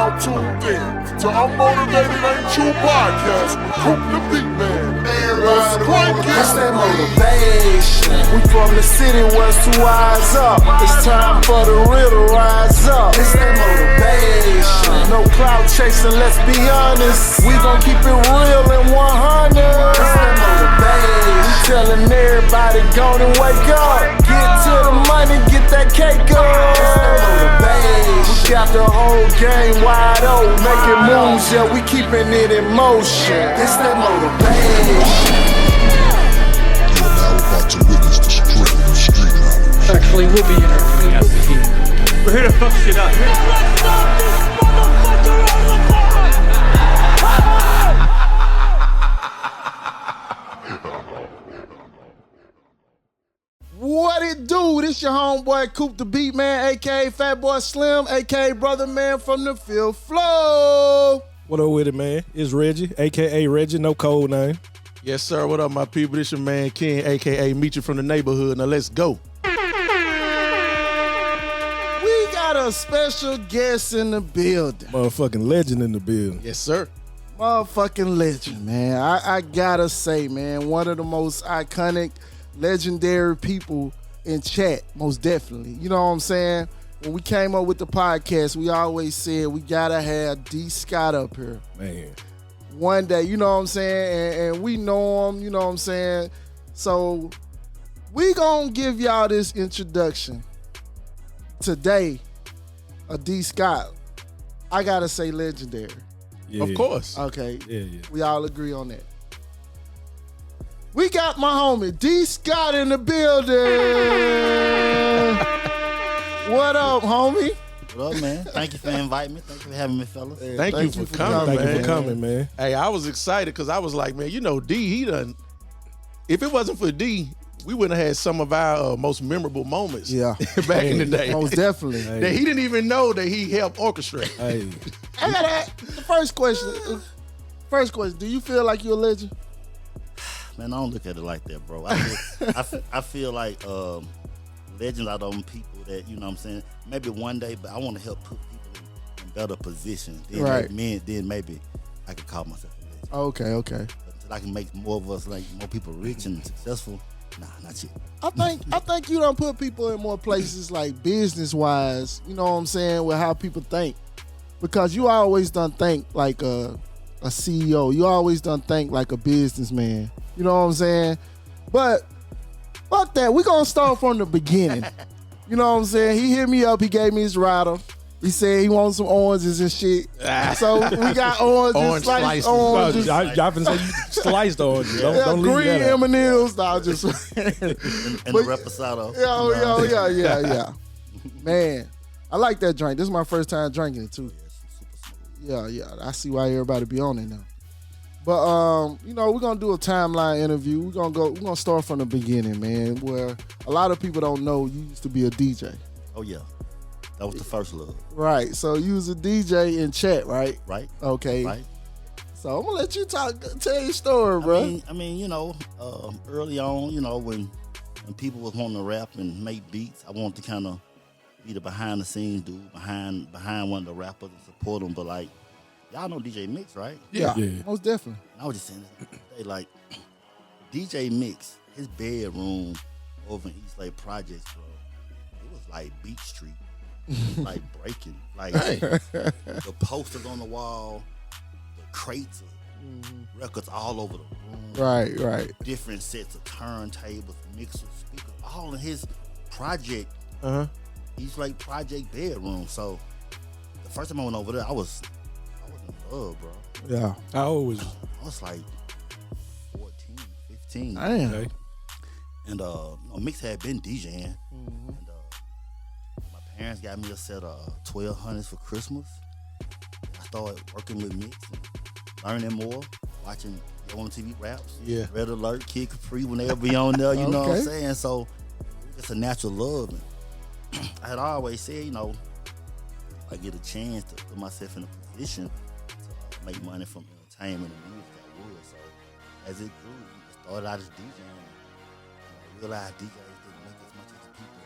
now tuned in to Unmotivated Ain't You podcast. Coop the Beat Man. Let's crank it. It's that motivation. We from the city west to wise up. It's time for the real to rise up. It's that motivation. No clout chasing, let's be honest. We gon' keep it real and 100. It's that motivation. We telling everybody go and wake up. Get to the money, get that cake up. It's that motivation. We got the whole game wide open, making moves, yeah, we keeping it in motion. It's that motivation. You are now about to witness the strength of street knowledge. Actually, we'll be interviewing as the team. We're here to fuck shit up. Let's knock this motherfucker out of the park! What it do? This your homeboy Coop the Beat Man, aka Fat Boy Slim, aka Brother Man from the Field Flow. What up with it, man? It's Reggie, a.k.a. Reggie, no code name. Yes, sir. What up, my people? This your man, Ken, a.k.a. Meet You from the Neighborhood. Now, let's go. We got a special guest in the building. Motherfucking legend in the building. Yes, sir. Motherfucking legend, man. I gotta say, man, one of the most iconic, legendary people in Chatt, most definitely. You know what I'm saying? When we came up with the podcast, we always said we gotta have D. Scott up here. Man. One day, you know what I'm saying? And we know him, you know what I'm saying? So we gonna give y'all this introduction today of D. Scott. I gotta say legendary. Yeah. Of course. Okay. Yeah. We all agree on that. We got my homie D. Scott in the building. What up, homie? What up, man? Thank you for inviting me. Thank you for having me, fellas. Hey, Thank you for coming, Thank man. you for coming, man. Hey, I was excited because I was like, man, you know, D, he done. If it wasn't for D, we wouldn't have had some of our most memorable moments back in the day. Most definitely. That he didn't even know that he helped orchestrate. Hey. I gotta ask, the first question. Do you feel like you're a legend? Man, I don't look at it like that, bro. I feel like legends are them people that, you know what I'm saying, maybe one day, but I want to help put people in better positions. Then Right. Then maybe I could call myself a legend. Okay. But until I can make more of us, like more people rich and successful, nah, not yet. I think you don't put people in more places like business wise, you know what I'm saying, with how people think. Because you always done think like a CEO. You always done think like a businessman. You know what I'm saying? But fuck that. We gonna start from the beginning. You know what I'm saying? He hit me up. He gave me his rider. He said he wants some oranges and shit. So we got oranges, Orange sliced slices. oranges. Y'all finna say you sliced oranges. Don't leave green that out. M&Ms. Nah, just And the reposado. yeah. Man, I like that drink. This is my first time drinking it too. Yeah. I see why everybody be on it now. But you know, we're gonna do a timeline interview. We're gonna start from the beginning, man. Where a lot of people don't know you used to be a DJ. Oh, yeah. That was the first love. Right. So you was a DJ in Chatt, right? Right? Okay. Right? So I'm gonna let you tell your story, bro. I mean, you know, early on, you know, when people was wanting to rap and make beats, I wanted to kind of be the behind the scenes dude, behind one of the rappers and support them. But like, y'all know DJ Mix, right? Yeah. Yeah. Most definitely. And I was just saying, they like DJ Mix, his bedroom over in East Lake Projects, bro. It was like Beach Street, like breaking, like the posters on the wall, the crates of records all over the room. Right. Different sets of turntables, mixers, speakers, all in his project. East Lake Project bedroom. So the first time I went over there, I was in love, bro. Yeah. I always. I was like 14, 15. Damn. Okay. And Mix had been DJing. And my parents got me a set of 1200s for Christmas. I started working with Mix and learning more, watching on TV raps. Yeah. Red Alert, Kid Capri when they'll be on there, you know what I'm Okay. saying? So it's a natural love. And I had always said, you know, if I get a chance to put myself in a position to make money from entertainment and music, I would. So as it grew, it started out as DJing. I realized DJs didn't make as much as the people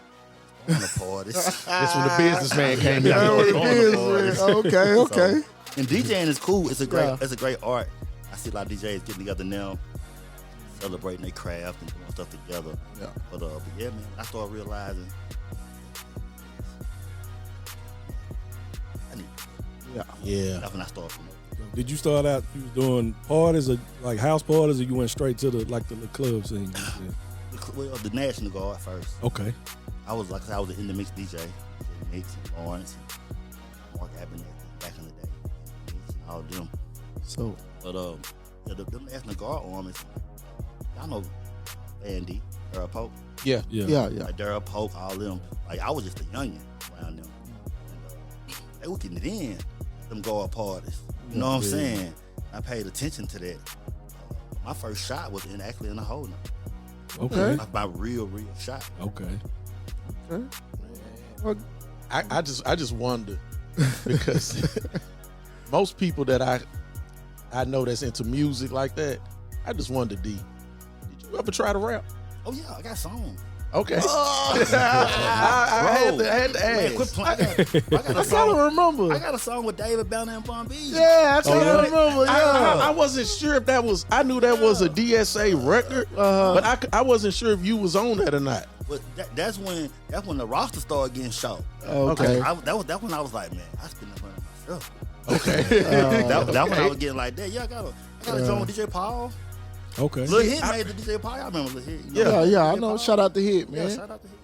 on the parties. That's when the businessman came Yeah, out. on the parties. Okay. And DJing is cool. It's a great art. I see a lot of DJs getting together now, celebrating their craft and doing stuff together. Yeah. But yeah, man, I started realizing I need. Yeah. That's when I started promoting. Did you start out? You was doing parties or like house parties, or you went straight to the club scene? Well, the National Guard first. Okay. I was like I was an in the mix DJ, Mix and Lawrence and Mark Abernathy back in the day, and all of them. So, but the National Guard armies, y'all know Van D, Daryl Pope. Yeah. Like Daryl Pope, all them. Like I was just a youngin' around them. And, they were getting it in them guard parties. You know what I'm saying? I paid attention to that. My first shot was actually in a hole now. Okay. My real shot. Okay. Well, I just wonder because most people that I know that's into music like that, I just wonder, D, did you ever try to rap? Oh yeah, I got songs. Okay. I had to ask. Man, quit playing. I got a song. remember. I got a song with David Banner and Bun B. Yeah, I remember. Yeah. I wasn't sure if that was. I knew that was a DSA record, but I wasn't sure if you was on that or not. But that's when the roster started getting shot. Okay. That's when I was like, man, I spend that money myself. Okay. That when I was getting like that. Yeah, I got a joint with DJ Paul. Okay. Lil Hit made the DJ Paul. I remember Lil Hit. You know? Yeah, I know. Shout out to Hit, man. Yeah, shout out to Hit.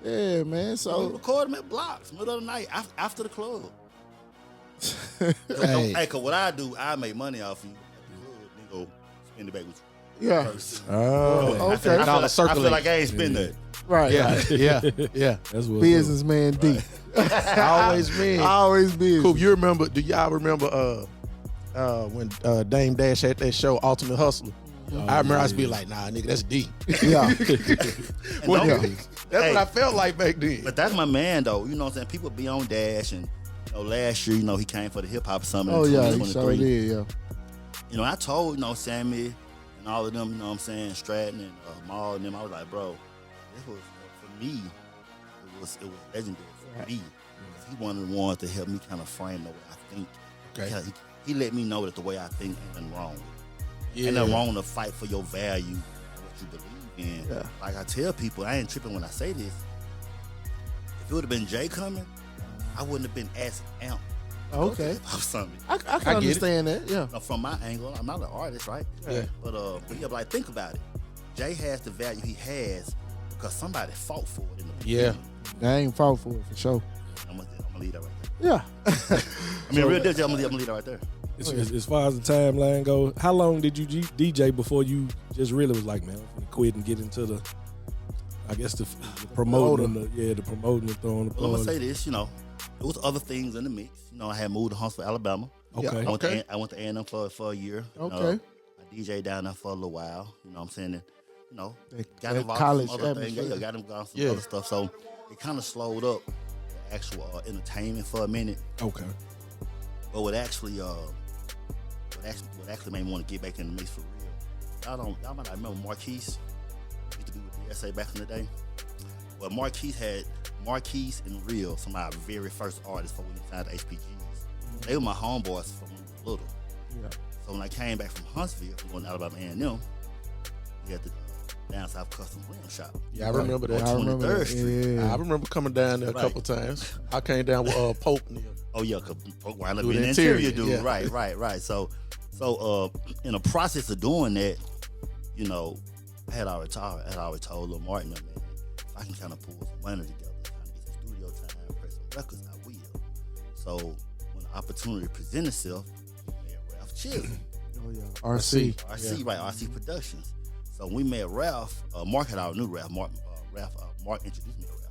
Yeah, man. We So, recorded them at Blocks, middle of the night, after the club. Hey. Hey, cause what I do, I make money off you. Then go spend it back with you. yeah. First. Oh, I feel, okay. Dollar I feel circulate. like I ain't spend that. Right. Yeah. That's what. Businessman D. Always been. Always business. Cool. You remember? Do y'all remember when Dame Dash had that show Ultimate Hustler? I remember I was be like, nah, nigga, that's D. Yeah. That's what I felt like back then. But that's my man, though. You know what I'm saying? People be on Dash, and last year, he came for the hip hop summit. Oh, in yeah. He 2023. sure did, yeah. I told Sammy and all of them, you know what I'm saying, Stratton and Maul and them. I was like, bro, this was for me. It was legendary for me. He one of the ones to help me kind of frame the way I think. Okay. He let me know that the way I think ain't nothing wrong. Yeah. Ain't nothing wrong to fight for your value and what you believe in. Yeah. Like I tell people, I ain't tripping when I say this. If it would have been Jay coming, I wouldn't have been as amped. Okay. About something. I can get it. understand that, yeah. Now, from my angle, I'm not an artist, right? Yeah. But like think about it. Jay has the value he has because somebody fought for it in the beginning. I ain't fought for it, for sure. I'm gonna leave that right there. Yeah. I mean, real deal, I'm gonna leave that right there. As far as the timeline goes, how long did you DJ before you just really was like, man, I'm gonna quit and get into the, I guess the promoting, the promoting and throwing the Well, I'm gonna party? say this, there was other things in the mix. I had moved to Huntsville, Alabama. Okay. I went to A&M for a year. Okay. I DJed down there for a little while. You know what I'm saying? And, got that involved college in some other things. atmosphere. Yeah, got involved in some other stuff. So it kind of slowed up the actual entertainment for a minute. Okay. But what actually made me want to get back in the mix for real. Y'all might not remember Marquise. Used to be with DSA back in the day. Well, Marquise and Real, some of our very first artists before we signed to HPGs. They were my homeboys from when we were little. Yeah. So when I came back from Huntsville, from going to Alabama A&M, we had the down south custom rim shop. Yeah, I remember that. I remember 23rd that. Street. Yeah. I remember coming down there a couple times. I came down with Pope and them. Oh yeah, cause Poke wound up Do being the the interior interior, dude. yeah. Right. So in the process of doing that, I had already told Lil Martin, man, if I can kind of pull some money together, kind of get some studio time, press some records, I will. So when the opportunity presented itself, we met Ralph Chisholm. Oh, yeah. RC. RC Productions. So when we met Ralph, Mark had already knew Ralph. Mark introduced me to Ralph.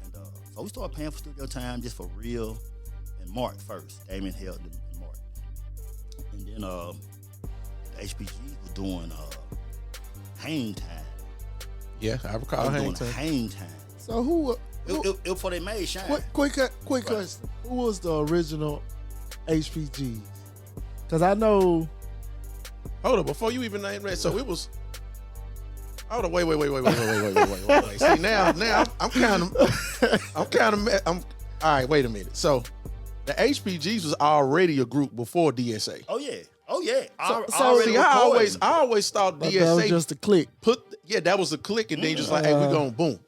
And so we started paying for studio time just for Real and Mark first. Damon held and Mark. And then the HPG was doing Hang Time. Yeah, I recall They Hang was doing Time. Hang Time. So who It before they made Shine. quick question. Who was the original HPGs? Because I know. Hold up, before you even name that, so it was Hold on, wait. See now I'm kind of all right. Wait a minute. So the HPGs was already a group before DSA. Oh yeah. So Already see, I recording. always thought That was DSA just a click. that was a click, and then just like, hey, we going boom.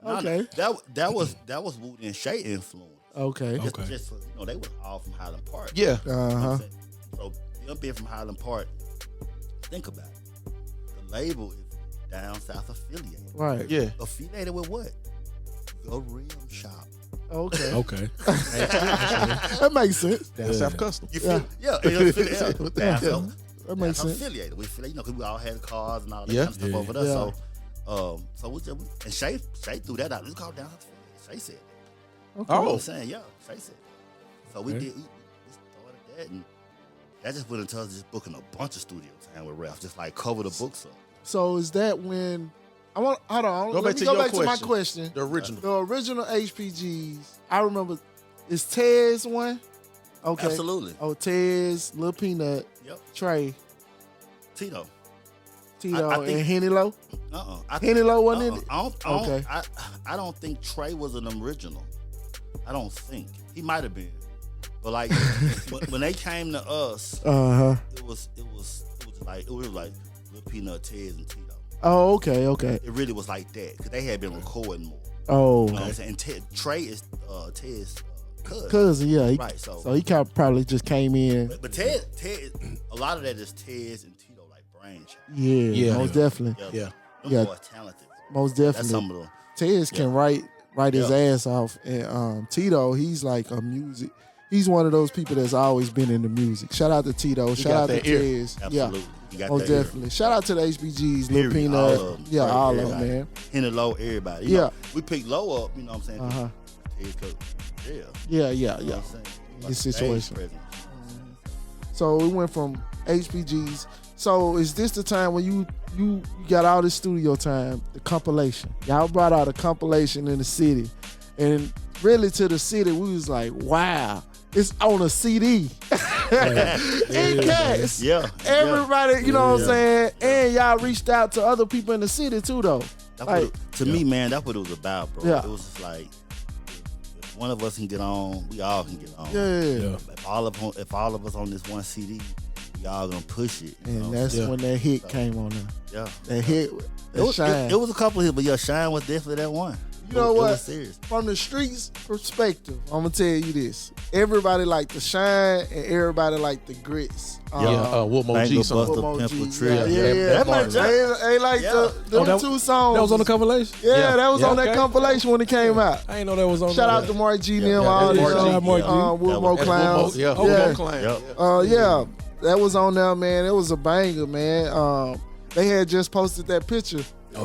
Okay. That was Wu and Shay influence. Okay. Just they were all from Highland Park. Yeah. You know what I'm saying? So them being from Highland Park, think about it. The label is down south affiliated. Right. Yeah. Affiliated with what? The Rim Shop. Okay. Okay. That makes sense. Down South Custom. You feel? Yeah. Affiliated. That makes sense. Affiliated. We feel because we all had cars and all that Yeah. kind of stuff Yeah. over there. Yeah. So we just, and Shay threw that out. Let's call down south affiliated. Shay said that. Okay. You know what Oh. I'm saying? Yeah, Shay said that. So we Okay. did. We started that, and that just went into us just booking a bunch of studio time with Ralph, just like cover the books up. So is that when hold on. Go Let back me to go your back to my question. question. The original. The original HPGs, I remember, is Tez one? Okay. Absolutely. Oh, Tez, Lil Peanut, Yep. Trey, Tito. Tito, I think- and Henny Low. I Henny Low wasn't in it? Okay. Okay. I don't think Trey was an original. I don't think he might have been, but like when they came to us, it was like Lil Peanut, Tez, and Tito. Oh, okay. It really was like that because they had been recording more. Oh, You know what I'm saying? And Trey is Ted's cousin. cousin, yeah. Right, so he kind of probably just came in. But Ted, a lot of that is Ted's and Tito like brainchild. Yeah, most definitely. Yeah. Them Yeah. boys talented. Most That's definitely. some of them. Tez can write his ass off, and Tito, he's like a music. He's one of those people that's always been into music. Shout out to Tito. Shout got out to that ear. Tez. Yeah, Absolutely. You got most that ear. definitely. Shout out to the HBGs, Lil Period. Peanut. All of them. Yeah, Right, all of them, everybody. man. In the low, everybody. You Yeah. know, we picked low up, you know what I'm saying? Uh-huh. Ted's cousin. Yeah. Yeah. You know what I'm saying? His Stage situation. presence. So we went from HBGs. So is this the time when you got all this studio time, the compilation? Y'all brought out a compilation in the city, and really to the city, we was like, wow, it's on a CD. In case. Yeah. Everybody, you know what I'm Yeah. saying? And y'all reached out to other people in the city too, though. That's Like, what to me, man, that's what it was about, bro. Yeah. It was just like if one of us can get on, we all can get on. yeah. If all of us on this one CD, we all gonna push it. You know And what I'm that's saying? when that hit came on there. Yeah. That hit, that shine. It was a couple hits, but yeah, Shine was definitely that one. You know It what? was serious. From the streets perspective, I'm gonna tell you this: everybody like the shine, and everybody like the grits. What Mo G Banger song? Buster, Mo Pimple G, Trill. yeah. That part- They like Yeah. the two songs. That was on the compilation? Yeah, that was on that Okay. compilation when it came out. I didn't know that was on Shout there. out to Mark G and them, Yeah, all that's these Mark G. Woodmo Yeah. Woodmo That's Clowns. Yeah, Yeah. Clan. Yep. Yeah, that was on there, man. It was a banger, man. They had just posted that picture. A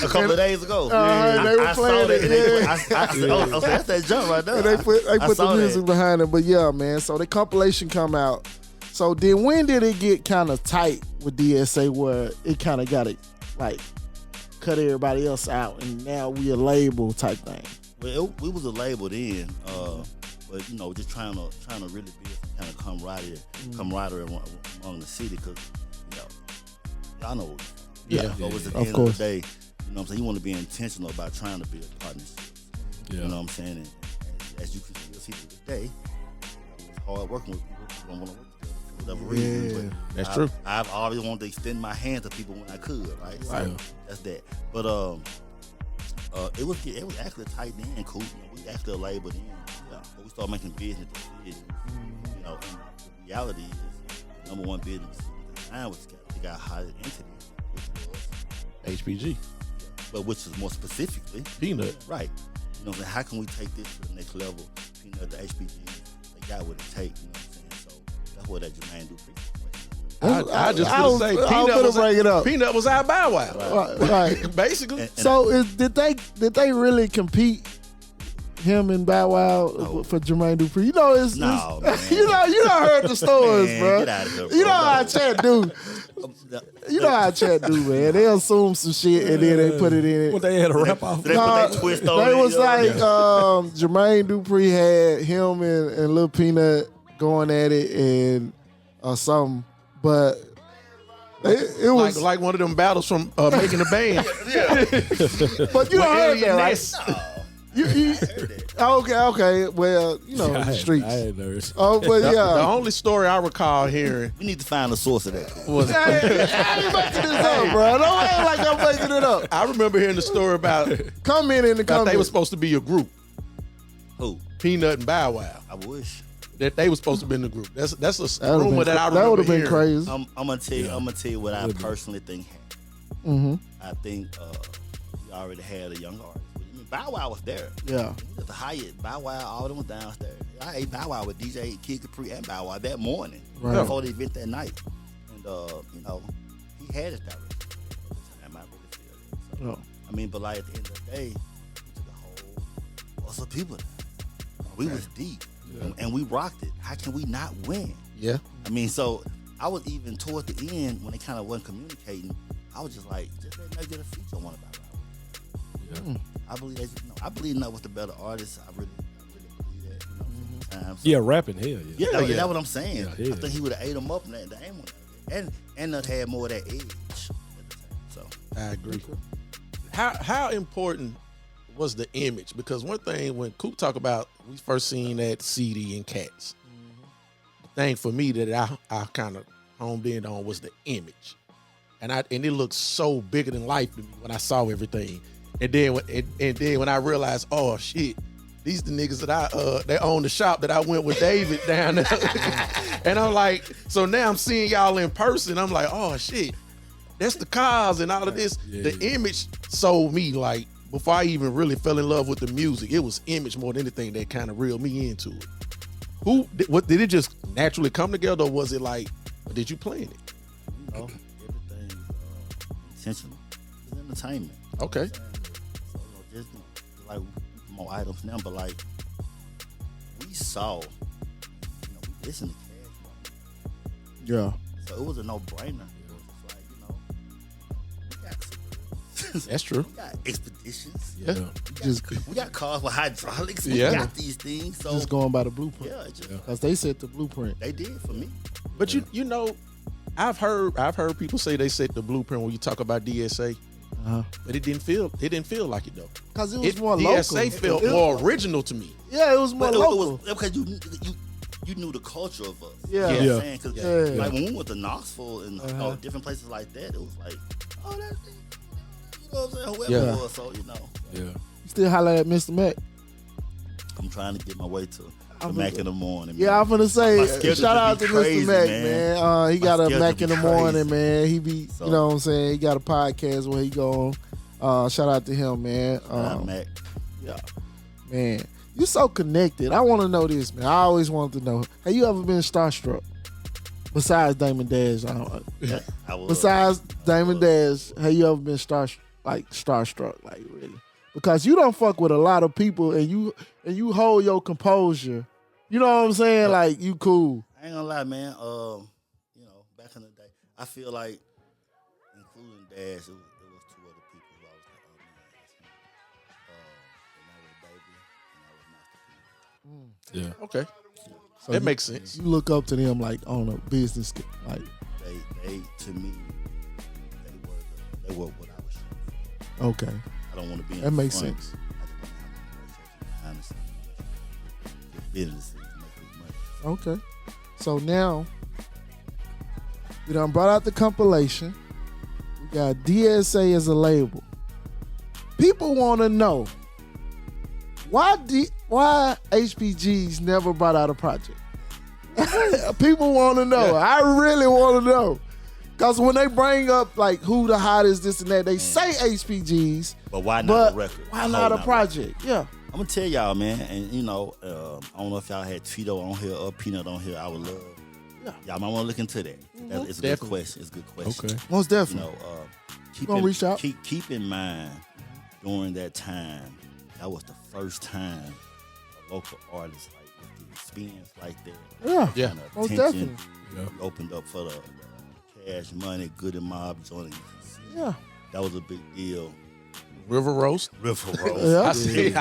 couple of days ago. they were I playing saw that. it, They- yeah. I said, oh, that's that jump right there. And they put I the saw music that. behind it. But yeah, man. So the compilation come out. So then when did it get kind of tight with DSA where it kind of got it like cut everybody else out and now we a label type thing? Well, we was a label then, but just trying to really be some kind of camaraderie among the city, because y'all know. Yeah. But at the Of end course. of the day, you know what I'm saying, you want to be intentional about trying to build partnerships. Yeah. You know what I'm saying? And as you can see to this day, it's hard working with people who don't want to work together for whatever reason. But That's true. I've always wanted to extend my hand to people when I could, right? So Right. that's that. But it was actually tight then, cool. We actually a label then. Yeah. But we started making business decisions. And the reality is the number one business at the time was the guy hired entity, which was HPG. but which is more specifically Peanut. right. You know what I'm saying? How can we take this to the next level? Peanut, the HPG, they got what it takes. You know what I'm saying? So that's what that Jermaine Dupri. I just I gonna was- say I was Peanut gonna was bring it up. Peanut was our Bow Wow. Right. Basically. And So did they really compete? Him and Bow Wow for Jermaine Dupri. You know it's No, it's- man. you know heard the stories, Man, bro. get out of here, You bro. know how Chat do. You know how Chat do, man. They assume some shit and then they put it in. What they had a rap off? They put their twist on They it, was you know? like Jermaine Dupri had him and Lil Peanut going at it and something, but It was, like one of them battles from Making a Band. but you don't heard that, right? You okay. Well, you know, the streets. I ain't nervous. Oh, but The yeah. only story I recall hearing We need to find the source of that. was I ain't making this up, bro. Don't act like I'm making it up. I remember hearing the story about Comment in the they were comments. supposed to be a group, Who? Peanut and Bow Wow. I wish. That they were supposed to be in the group. That's a That rumor that I remember that would have been hearing. crazy. I'm gonna tell you. I'm gonna tell you what I personally think happened. Mm-hmm. I think we already had a young artist. I mean, Bow Wow was there. Yeah. At the Hyatt, Bow Wow, all of them was downstairs. I ate Bow Wow with DJ Kid Capri and Bow Wow that morning Right. before the event that night, and you know, he had his direction. I might really feel it. So, Oh. I mean, but like at the end of the day, we took a whole lots of people. We was deep, and we rocked it. How can we not win? Yeah. I mean, so I was even toward the end when they kind of wasn't communicating. I was just like, just let me get a feature on one about it. I believe that. You know, I believe Nut was the better artist. I really believe that. You know, sometimes. So, Yeah, rapping, hell yeah. yeah, that's what I'm saying. Yeah. I think he would have ate him up, and that ain't one. And Nut had more of that edge at the time. So I agree. How important was the image? Because one thing when Coop talk about we first seen that CD and Cats, the thing for me that I kind of homed in on was the image, and it looked so bigger than life to me when I saw everything, and then when I realized, oh shit, these the niggas that they own the shop that I went with David down there, and I'm like, so now I'm seeing y'all in person. I'm like, oh shit, that's the cars and all of this. Yeah. The image sold me like. Before I even really fell in love with the music, it was image more than anything that kind of reeled me into it. What did it just naturally come together, or was it like, or did you plan it? you know, everything's intentional. It's entertainment. Okay. So, just like more items now, but like we saw, we listened to Cash Money. Yeah. So it was a no-brainer. It was just like, we got That's true. we got expeditions. Yeah. Just We got cars with hydraulics. Yeah. We got these things. So just going by the blueprint. yeah, it just, Because they set the blueprint. they did for me. But you know, I've heard people say they set the blueprint when you talk about DSA, but it didn't feel like it though. Because it was more local. DSA felt more original to me. Yeah, it was more But local. it was because you knew the culture of us. Yeah. You know Yeah. what I'm saying? 'Cause, Yeah. like when we went to Knoxville and different places like that, it was like, oh, that's it. You know what I'm saying? Whoever Yeah. it was, so Yeah. You still holler at Mr. Mac. I'm trying to get my way to I'm Mac gonna- in the morning. Yeah, I'm gonna say My schedule shout out to be crazy, Mr. Mac, man. man. He My got a schedule Mac be in the morning, crazy. man. He be, So- you know what I'm saying? He got a podcast where he go on. Shout out to him, man. Mac. Yeah, man. You so connected. I want to know this, man. I always wanted to know. Have you ever been starstruck? Besides Damon Dash, Yeah, I was. besides Damon Dash, have you ever been starstruck, like really? Because you don't fuck with a lot of people, and you hold your composure. You know what I'm saying? Like you cool. I ain't gonna lie, man. Back in the day, I feel like, including Dash, it was two other people who I was like, oh man, that's him. And that was Baby, and that was Master P. Yeah. Okay. So That you- makes sense. You look up to them like on a business, like They to me, they were what I was shooting for. okay, I don't want to be in that the makes front. sense. I just want to have a conversation behind the scenes, get business, make this money. Okay, so now we done brought out the compilation. We got DSA as a label. People want to know why HPGs never brought out a project. People want to know. I really want to know. Because when they bring up like who the hottest, this and that, they say HPGs. But why not But a record? why not a project? Yeah. I'm gonna tell y'all, man, and I don't know if y'all had Tito on here or Peanut on here. I would love. Yeah. Y'all might want to look into that. It's a good Definitely. question. It's a good question. Okay. Most You definitely. know, keep Gonna reach out. Keep in mind during that time, that was the first time a local artist like with the experience like that. Yeah. Yeah. kind of Most attention, definitely. Yeah. opened up for the Cash Money, Good and Mob joint. Yeah. That was a big deal. River Roast. River Road. Yeah. I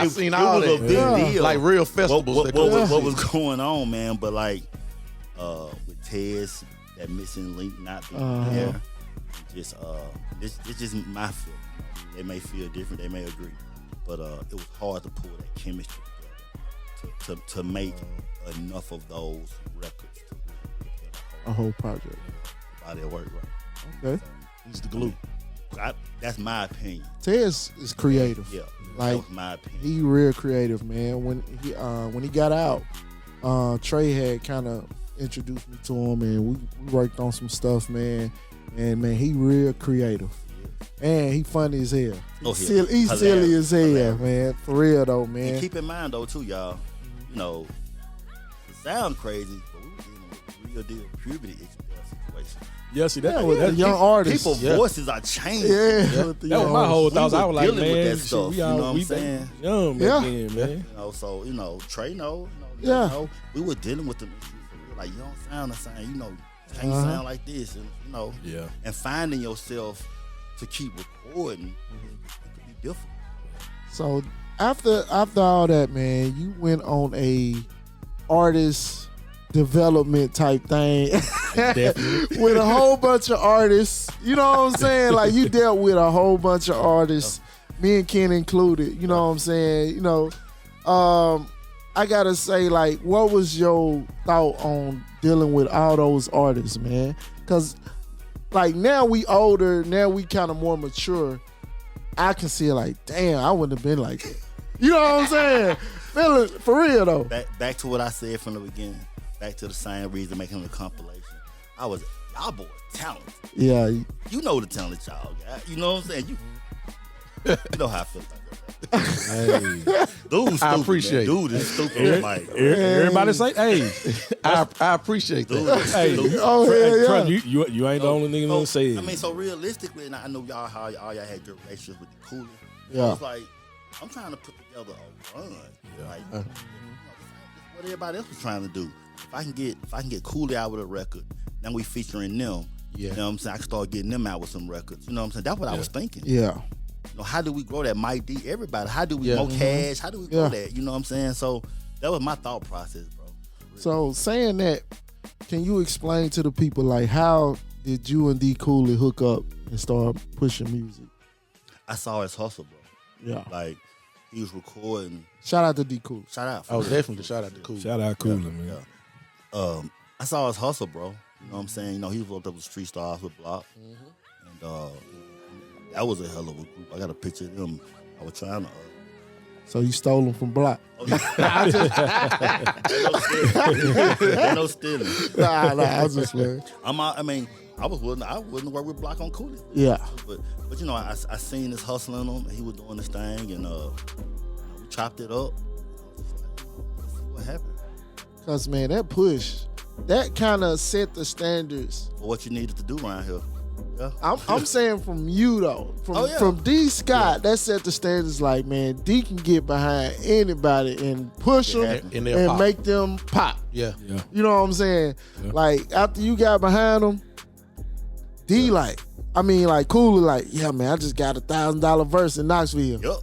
seen It all was that. a big Yeah. deal. Like real festivals. what that go on. was going on, man? But like with Tez, that missing link not being there, just it's just my feeling. They may feel different, they may agree, but it was hard to pull that chemistry together to make enough of those records to A whole project. body of work, right? Okay. He's the glue. That's my opinion. Tez is creative. Yeah, Like, that was my opinion. he real creative, man. When he got out, Trey had kind of introduced me to him, and we worked on some stuff, man. And man, he real creative, and he funny as hell. Oh, yeah. He's silly as hell, Hilarious. man. For real though, man. And keep in mind though, too, y'all. You know, it sound crazy, but we were dealing with real deal puberty situation. Yeah, see, Yeah, with the young artists. People's voices are changing. Yeah, with the that was young my whole artists. thoughts. I was like, dealing with man, that shit, stuff, we you know what I'm we saying? young Yeah. back then, man. You know, so Trey know. Yeah. You know, we were dealing with them issues for real. Like, you don't sound the same. You know, you can't sound like this, and Yeah. and finding yourself to keep recording, it could be difficult. So after all that, man, you went on a artist development type thing Definitely. with a whole bunch of artists. You know what I'm saying? Like, you dealt with a whole bunch of artists, me and Ken included. You know what I'm saying? You know, I gotta say, like, what was your thought on dealing with all those artists, man? Because, like, now we older, now we kind of more mature. I can see, like, damn, I wouldn't have been like that. You know what I'm saying? Feeling for real though. Back to what I said from the beginning. Back to the same reason making the compilation. Y'all boys talented. Yeah, You know the talent y'all got. You know what I'm saying? You know how I feel about that. Dude's stupid, I appreciate man. it. Dude is stupid. Like, Everybody say, hey, I appreciate dude that. is hey, stupid. Oh, yeah, Trust, yeah. you ain't the only nigga gonna say it. I mean, so realistically, and I know y'all how all y'all had good relationships with the Cooley. Yeah. It's like, I'm trying to put together a run. Like, you know, what everybody else was trying to do. If I can get Cooley out with a record, then we featuring them. Yeah. You know what I'm saying? I can start getting them out with some records. You know what I'm saying? That's what I was thinking. Yeah. You know, how do we grow that Mike D? Everybody. How do we Yeah. more cash? How do we grow Yeah. that? You know what I'm saying? So that was my thought process, bro. So saying that, can you explain to the people, like, how did you and D Cooley hook up and start pushing music? I saw his hustle, bro. Yeah. Like, he was recording. Shout out to D Cooley. Shout out. Oh, definitely shout out to Cool. Shout out Cooler, man. I saw his hustle, bro. You know what I'm saying? You know, he was up with Street Stars with Block. And that was a hell of a group. I got a picture of them. I was trying to. So you stole them from Block. Ain't no stealing. Nah, I was just playing. I mean, I was willing to work with Block on Cooley. Yeah. But you know, I seen this hustling on him. He was doing this thing, and we chopped it up. Let's see what happened. Because, man, that push, that kind of set the standards. For what you needed to do around here. Yeah. I'm saying from you, though. Oh, From D Scott, that set the standards. Like, man, D can get behind anybody and push them happen. And they'll and pop. make them pop. Yeah. Yeah. You know what I'm saying? Yeah. Like, after you got behind them, D Cooley, like, yeah, man, I just got $1,000 verse in Knoxville. Yup.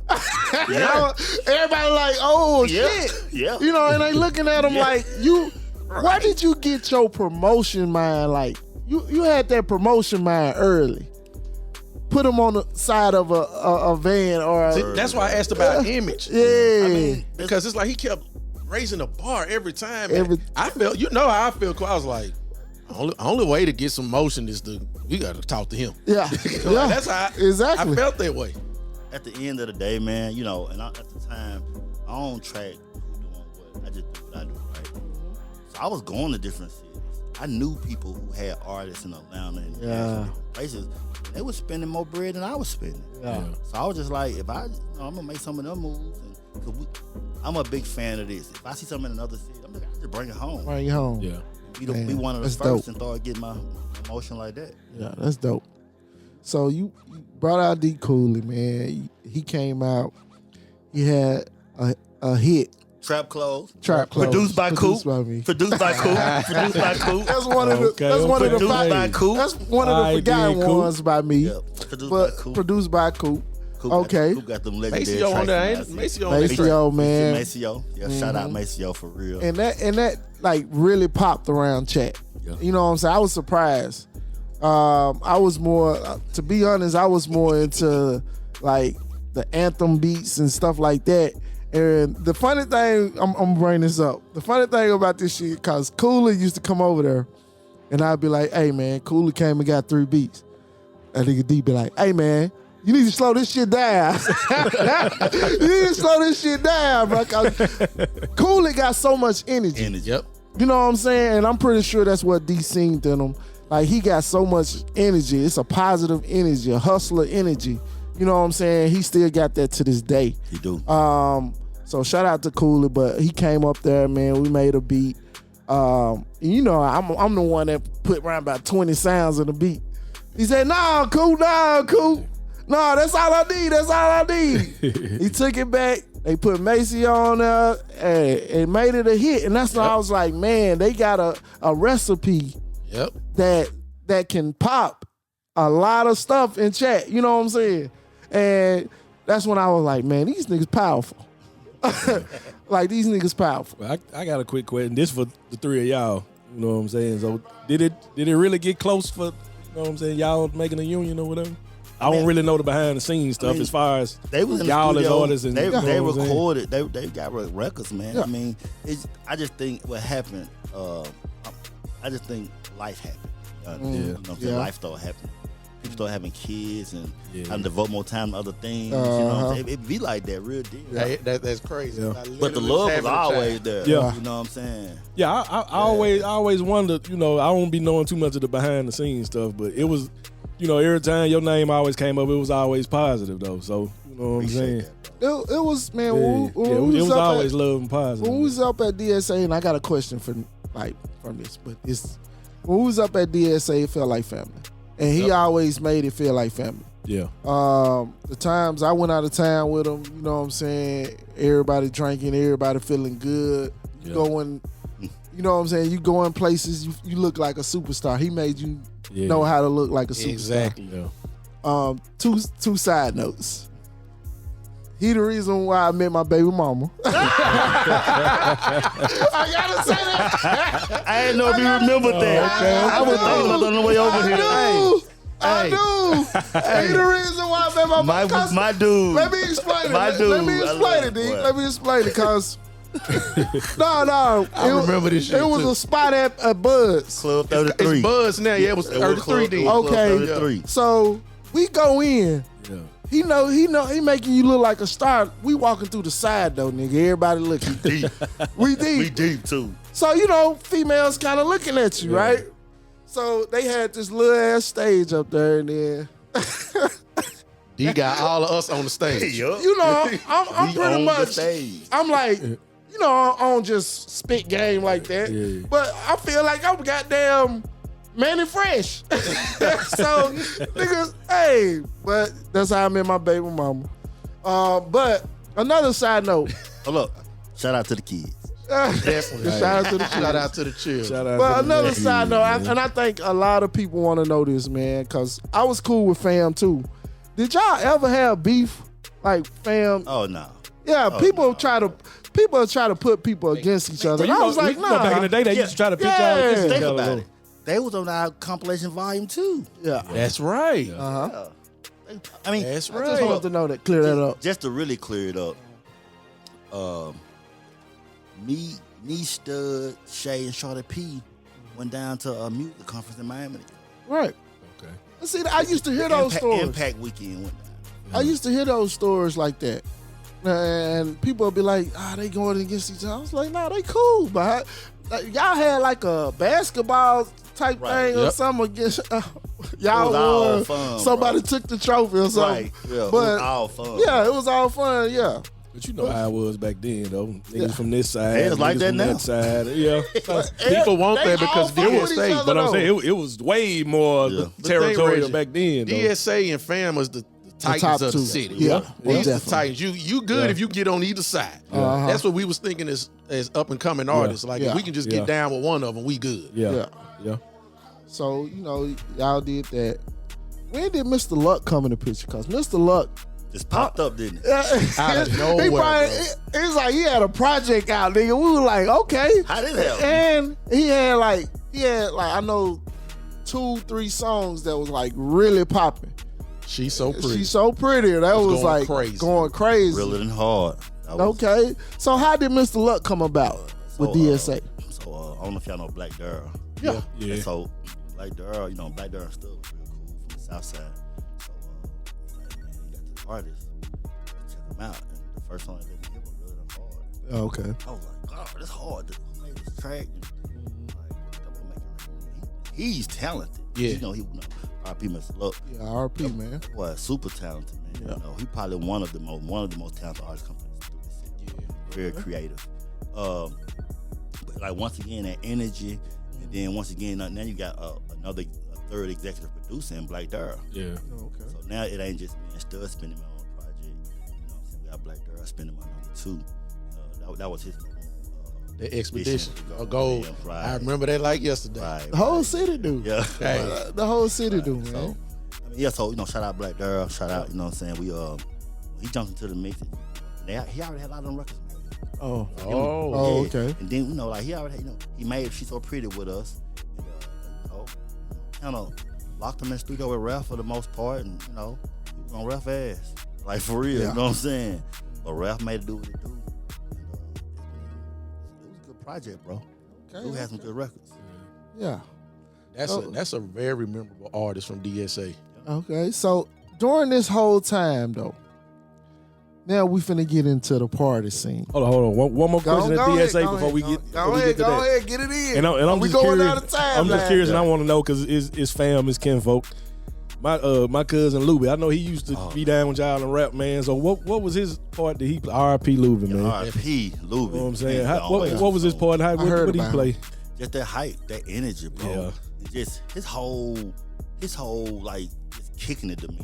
You know, everybody like, oh, Yeah. shit. Yeah. You know, and they looking at him Yeah. like, where did you get your promotion mind? Like, you had that promotion mind early. Put him on the side of a van or See, that's why I asked about image. yeah. I mean, Because it's like he kept raising the bar every time. Every- And I felt, you know how I feel. I was like, only way to get some motion is you got to talk to him. yeah. Like, Yeah. that's how Exactly. I felt that way. at the end of the day, man, you know, and at the time, I don't track who doing what. I just do what I do, right? So I was going to different cities. I knew people who had artists in Atlanta and different places. They were spending more bread than I was spending. Yeah. So I was just like, if I'm gonna make some of them moves, and I'm a big fan of this. If I see something in another city, I'm like, I just bring it home. Bring you home. Yeah. Be one of the that's first dope. and start getting my emotion like that. Yeah, that's dope. So you brought out D Cooley, man. He came out. He had a hit. Trap Clothes. Trap Clothes. Produced by Coop. Produced by me. Produced by Coop. Produced by Coop. That's one of the. Okay, That's one of the. Produced fi- by Coop. That's one of the Alright, forgotten then, Coop. ones by me. Yep. Produced by But Coop. produced by Coop. Coop Okay. Coop got them legendary Maceo on tracks there, from ain't it? last Maceo on year. there. Maceo, man. Maceo. Yeah, shout out Maceo for real. And that like really popped around Chatt. Yeah. You know what I'm saying? I was surprised. I was more, to be honest, I was more into like the anthem beats and stuff like that. And the funny thing, I'm bringing this up. The funny thing about this shit, cause Cooler used to come over there, and I'd be like, "Hey man, Cooler came and got 3 beats." And nigga D be like, "Hey man, you need to slow this shit down. You need to slow this shit down, bro." Cooler got so much energy. Yep. You know what I'm saying? And I'm pretty sure that's what D seen in him. Like, he got so much energy. It's a positive energy, a hustler energy. You know what I'm saying? He still got that to this day. He do. So shout out to Cooler, but he came up there, man. We made a beat. You know, I'm the one that put around about 20 sounds in the beat. He said, "Nah, cool. Nah, that's all I need. That's all I need." He took it back. They put Macy on there and made it a hit. And that's when I was like, man, they got a recipe that can pop a lot of stuff in chat. You know what I'm saying? And that's when I was like, man, these niggas powerful. Like, these niggas powerful. Well, I got a quick question. This for the 3 of y'all. You know what I'm saying? So did it really get close for, you know what I'm saying, y'all making a union or whatever? I don't really know the behind the scenes stuff as far as they was in y'all the as studio, artists. And, they you know what I'm saying? recorded. They got records, man. Yeah. I mean, I just think what happened. I just think life happened. You know what I'm saying? Life started happening. People start having kids and having to devote more time to other things. You know what I'm saying? It be like that, real deal. Yeah, that's crazy. Yeah. But the love was always there. Yeah. You know what I'm saying? Yeah, I always wondered, you know, I don't be knowing too much of the behind the scenes stuff, but it was, you know, every time your name always came up, it was always positive though. So, you know what I'm saying? It was, man, It was always love and positive. When we was up at DSA, and I got a question from this, but it's when we was up at DSA, it felt like family. And he always made it feel like family. Yeah. The times I went out of town with him, you know what I'm saying? Everybody drinking, everybody feeling good. You going, you know what I'm saying? You going places, you look like a superstar. He made you know how to look like a superstar. Exactly. Yeah. Two side notes. He the reason why I met my baby mama. I gotta say that. I didn't know if you remembered that. Okay. I was thinking about on the way over here. I do. He the reason why I met my mama. My dude. Let me explain it. My dude. Let me explain it, D. Boy. Let me explain it, cause no. I remember this shit. It was too. a spot at Buzz. Club 33. It's Buzz now. Yeah, it was 33 then. Okay. 33. So we go in. Yeah. He making you look like a star. We walking through the side though, nigga. Everybody looking Deep. We deep. We deep too. So, you know, females kind of looking at you, right? So they had this little ass stage up there, and then D got all of us on the stage. you know, I'm We pretty on the much. stage. I'm like, you know, I don't just spit game like that, but I feel like I'm goddamn Manny Fresh. So niggas, hey, but that's how I met my baby mama. But another side note. Hold up. Shout out to the kids. Definitely. Shout out to the Shout out to the children. Shout out But to the another nephews, side note, man. and I think a lot of people want to know this, man, because I was cool with fam too. Did y'all ever have beef, like fam? Oh no. Yeah, people try to put people against each other. But And you I know, was like, you know, nah. back in the day, they used to try to pitch Yeah. y'all against each Think other. about it. They was on our compilation volume 2. Yeah. That's right. I mean, That's I just right. wanted to know that, clear that up. just to really clear it up, me, Stud, Shay, and Shorty P went down to a music conference in Miami. Right. Okay. And see, I used to hear those stories. Impact Weekend went down. I used to hear those stories like that. And people would be like, they going against each other. I was like, nah, they cool. But y'all had like a basketball type Right. thing or Yep. something against y'all It was all won. fun, Somebody bro. took the trophy or something. Right. Yeah, it But was all fun. yeah, it was all fun. Yeah. But you know how it was back then, though. Niggas from this side, Hey, it's like niggas that from now. that side. Yeah. People want They that because all fuck with each DSA. other, But I'm though. saying it was way more Yeah. territorial Reggie, back then, though. DSA and Fam was the top Titans of the two. city. Yeah, These the definitely. Titans. You good if you get on either side. Uh-huh. That's what we was thinking as up and coming artists. Like Yeah. if we can just Yeah. get down with one of them, we good. Yeah. Yeah. So, you know, y'all did that. When did Mr. Luck come in the picture? Because Mr. Luck, Just popped up, didn't it? Out of nowhere, he probably, bro. it was like he had a project out, nigga. We were like, okay. How did it happen? And he had like I know 2-3 songs that was like really popping. She's so pretty. She's so pretty. That was going like crazy. going crazy. Realer than hard. Okay. So how did Mr. Luck come about with DSA? I don't know if y'all know Black Durr. Yeah. So Black Durr, Black Durr still was real cool from the South Side. So like, man, he got this artist. Check him out. And the first song that they did was Realer Than Hard. Okay. I was like, God, this hard. Who made this track? And, he's talented. Yeah. He RP Mr. Luck. Yeah, RP, man. Boy, super talented, man. Yeah. He probably one of the most talented artists coming through this city. Very creative. But like once again, that energy, and then once again, now you got a third executive producer in Black Durr. Yeah. Okay. So now it ain't just me and Stud spinning my own project. You know what I'm saying? We got Black Durr spinning my number 2. That was his. The expedition. Go. Gold. Yeah, right. I remember that like yesterday. Right, The whole city do. Yeah. Hey. The whole city do, man. So, so shout out Black Durr. Shout out, you know what I'm saying? He jumped into the mix. He already had a lot of them records, man. Oh, Oh. okay. And then, like he already, he made She's So Pretty with us. And, kind of locked him in the studio with Ralph for the most part. And, he was on Ralph ass. Like, for real, you know what I'm saying? But Ralph made it do what it do. And, it was a good project, bro. Okay. Who had some good records. Yeah. That's a very memorable artist from DSA. Okay. So during this whole time, though, now we finna get into the party scene. Hold on. One more question at DSA before we get to that. Go ahead, get it in. And I'm we just going curious. out of time. I'm just curious, and I want to know because it's fam, it's kinfolk. My cousin Luby, I know he used to be down with y'all and rap, man. So what was his part that he play? R.I.P. Luby, man. R.I.P. Luby. You know what I'm saying? Man, What was his part? What did he play? Just that hype, that energy, bro. Yeah. It's just his whole like just kicking it demeanor.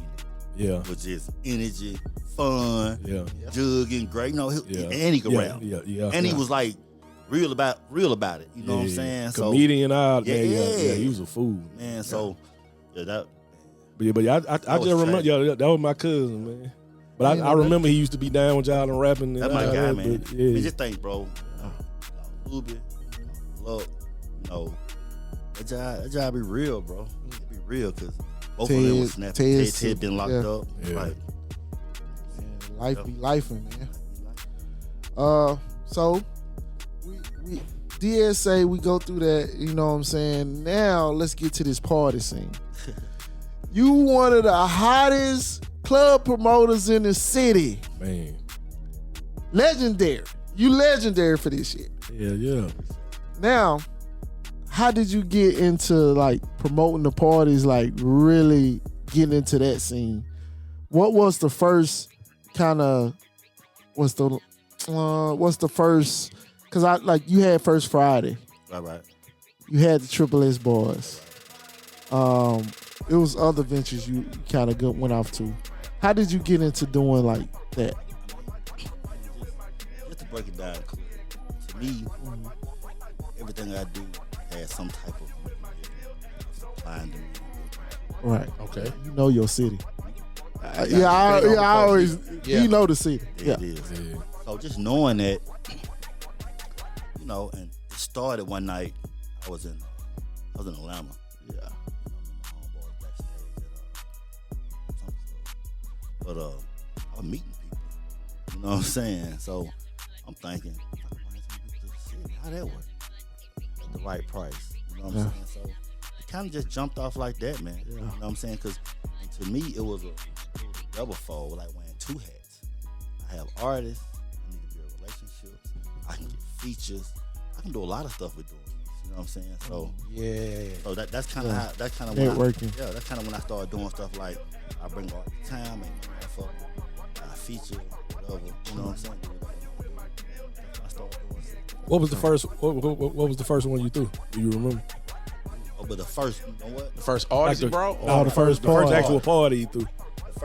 Yeah. Was just energy, fun, Yeah. jugging, great. And he could rap. Yeah. And he was like real about it. You know what I'm saying? Comedian out, Yeah, man. yeah. Yeah, he was a fool. Man, so that. But I just remember, that was my cousin, man. But I remember he used to be down with y'all and rapping. That's my guy, man. But, yeah. Man, just think, bro. Luby, look, that job be real, bro. It be real because both of them was snapping. Ted been locked up. Yeah. Like, Life be lifing, man. So we DSA, we go through that, you know what I'm saying? Now let's get to this party scene. You one of the hottest club promoters in the city. Man. Legendary. You legendary for this shit. Yeah. Now, how did you get into like promoting the parties, like really getting into that scene? What was the first kind of, what's the first, because you had First Friday. right. You had the Triple S Boys. It was other ventures you kind of went off to. How did you get into doing like that? Just to break it down, to me, everything I do has some type of supplying to me. Right. Okay. You know your city. I always, you know the city. Yeah. It is. Yeah. So just knowing that, and it started one night. I was in Atlanta. Yeah. Homeboys backstage at some club. But I was meeting people. You know what I'm saying? So I'm thinking, how that work? At the right price. You know what I'm saying? So it kind of just jumped off like that, man. You know what I'm saying? Because to me, it was a double fold, like wearing two hats. I have artists. I need to build relationships. I can get features. I can do a lot of stuff with doing this. You know what I'm saying? So So that's kind of how that's kind of networking. That's kind of when I started doing stuff like I bring art to town, make money off of it, I feature, whatever. You know what I'm saying? I started doing it. What was the first? What was the first one you threw? Do you remember? Oh, but the first, you know what? The first artist you brought? No, the first actual party you threw. The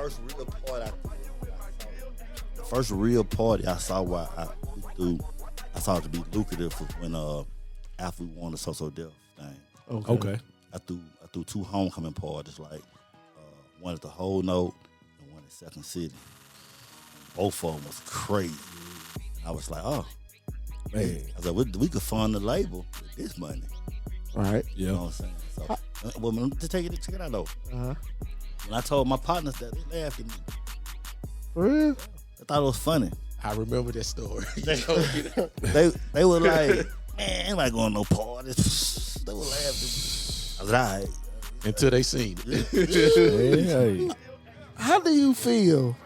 first real party I saw where I saw it to be lucrative was when after we won the So Death thing. Okay. I threw two homecoming parties, like one at the Whole Note and one at Second City. Both of them was crazy. I was like, oh, man. I was like, we could fund the label with this money. Right. Yeah. You know what I'm saying? So Well, to check it out though. When I told my partners that, they laughed at me. For real? I thought it was funny. I remember that story. They were like, man, ain't like going to no parties. They were laughing. I was like, all right. Until they seen it. Hey. How do you feel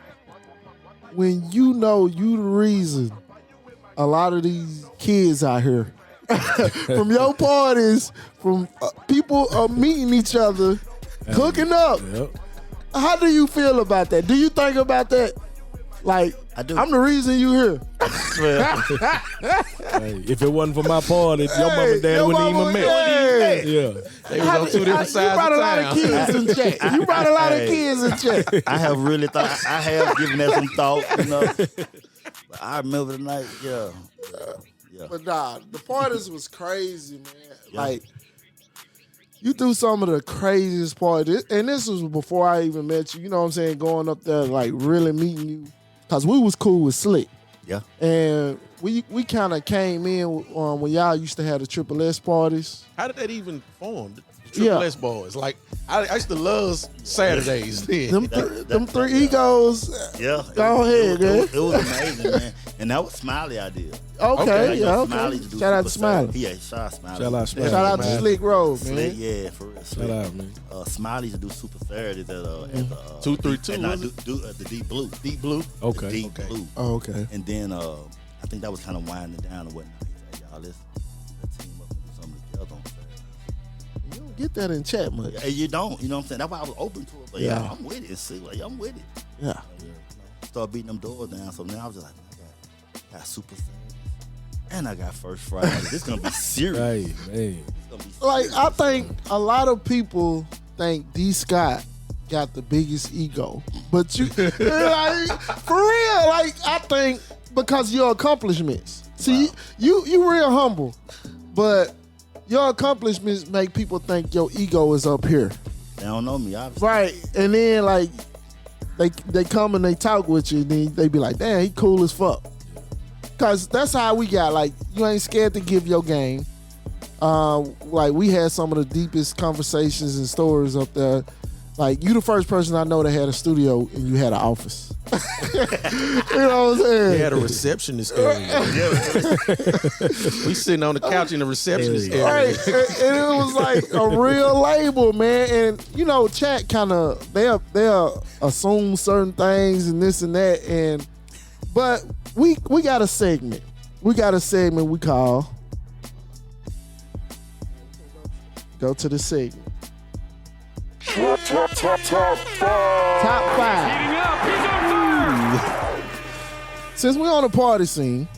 when you know you the reason a lot of these kids out here from your parties, from people meeting each other, hooking up? Yep. How do you feel about that? Do you think about that? Like, I do. I'm the reason you here. Hey, if it wasn't for my party, your mom and dad your wouldn't mama- even met. yeah. Yeah. They was on two different You brought sides a of lot town. of kids in check. You brought a lot of Hey. kids in check. I have really thought, I have given that some thought, you know. But I remember the night, yeah. But nah, the parties was crazy, man. Like, you threw some of the craziest parties. And this was before I even met you. You know what I'm saying? Going up there, like, really meeting you. Because we was cool with Slick. Yeah. And we kind of came in when y'all used to have the Triple S parties. How did that even form? The Triple S boys. Like, I used to love Saturdays then. Them three egos. Yeah. Go ahead, man. It was amazing, man. And that was Smiley idea. Okay, Like, yeah, okay. Smiley to do Shout out to Super Smiley. Saturday. Yeah, shout out Smiley. Shout out Smiley. Shout out to man. Slick Road, man. Slick, yeah, for real. Shout out, man. Smiley to do Super Saturdays at the 232, and I was do the Deep Blue. Deep Blue. Okay. The Deep Blue. Oh, okay. And then I think that was kind of winding down and whatnot. He's like, y'all, let's team up and do something together on Saturday. You don't get that in chat much. And you don't, you know what I'm saying? That's why I was open to it. But Yeah. yeah, I'm with it. See, like, I'm with it. Yeah. Start beating them doors down. So now I was just like, I got Super Saturdays. And I got First Friday. This gonna be serious. Hey, man. It's gonna be Like, serious. I think a lot of people think D. Scott got the biggest ego. But you, like, for real, like, I think because your accomplishments. See, you real humble, but your accomplishments make people think your ego is up here. They don't know me, obviously. Right. And then, like, they come and they talk with you, and then they be like, damn, he cool as fuck. Because that's how we got, like, you ain't scared to give your game. Like, we had some of the deepest conversations and stories up there. Like, you the first person I know that had a studio and you had an office. You know what I'm saying? They had a receptionist area. We sitting on the couch in the receptionist area. Right, and it was like a real label, man. And you know, Chatt kind of they'll assume certain things and this and that. But we got a segment. We got a segment we call Go to the segment. Top five. Heating up. He's on fire. Since we're on the party scene,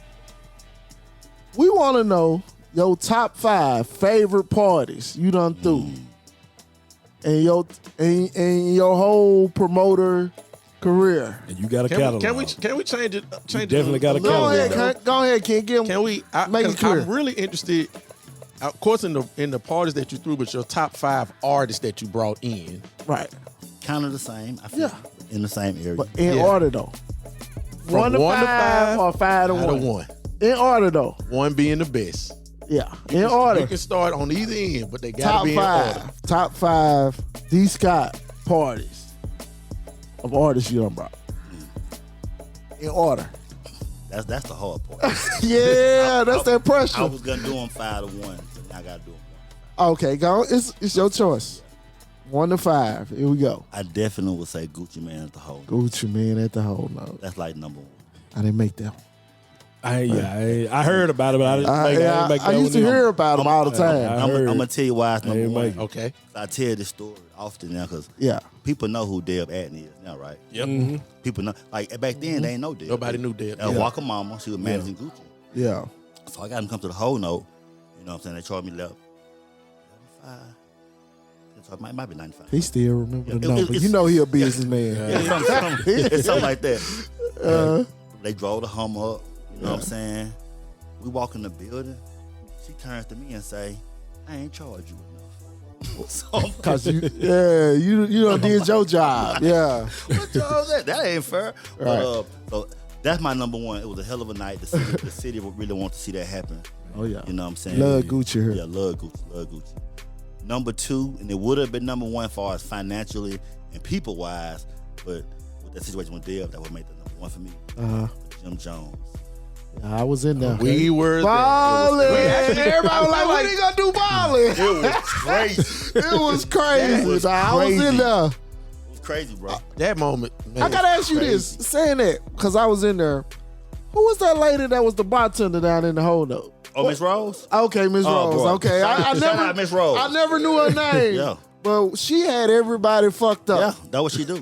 we want to know your top 5 favorite parties you done through, and your whole promoter career. And you got a Can catalog. we change it? Change definitely it got a Go catalog. ahead, go ahead, Ken. Give Can we? Make it 'cause clear. I'm really interested. Of course, in the parties that you threw, but your top 5 artists that you brought in. right, Kind of the same. I feel Yeah. in the same area. but in Yeah. order though. From 1 to 1 to 5 or 5 to Out 1. of 1. In order though. 1 being the best. Yeah, in order. You can start on either end, but they gotta Top be in order. 5. Top 5 D. Scott parties of artists you done brought. In order. That's the hard part. Yeah, that's that pressure. I was gonna do them 5 to 1, but now I gotta do them. Okay, go. It's your choice. 1 to 5. Here we go. I definitely would say Gucci Man at the whole. Gucci Man at the whole note. That's like number 1. I didn't make that one. I heard about it, but I didn't make that I used to one hear about them all the time. I'm heard. gonna tell you why it's number ain't 1. make it. Okay. I tell this story often now because Yeah. people know who Deb Adney is now, right? Yep. People know. Like back then, they ain't know Deb. Nobody knew Deb. Walker Mama, she was managing Gucci. Yeah. So I got him come to the whole note. You know what I'm saying? They charged me 95. So it might be 95. He still remember the Yeah, number. it's- You know he a businessman. Yeah, something like that. They drove the Hummer up. You know what I'm saying? We walk in the building. She turns to me and say, "I ain't charged you enough." So I'm like, Cause you done did your job. Yeah. what y'all that? That ain't fair. Right. But so that's my number 1. It was a hell of a night. The city would really want to see that happen. Oh yeah. You know what I'm saying? Love Gucci here. Yeah, love Gucci. number 2, and it would have been number 1 as far as financially and people wise, but with that situation with Dev, that would make the number 1 for me. Jim Jones. I was in there. We were Ballin'. there. Everybody was like, what are you gonna do ballin'? It was crazy. It was crazy. was I was in crazy. there. It was crazy, bro. That moment, man. I gotta ask you this, saying that, because I was in there. Who was that lady that was the bartender down in the whole note? Oh, Miss Rose? Okay, Miss Oh, Rose. bro. Okay, Shout out Miss Rose. I never knew her name. Yeah. But she had everybody fucked up. Yeah, that's what she do.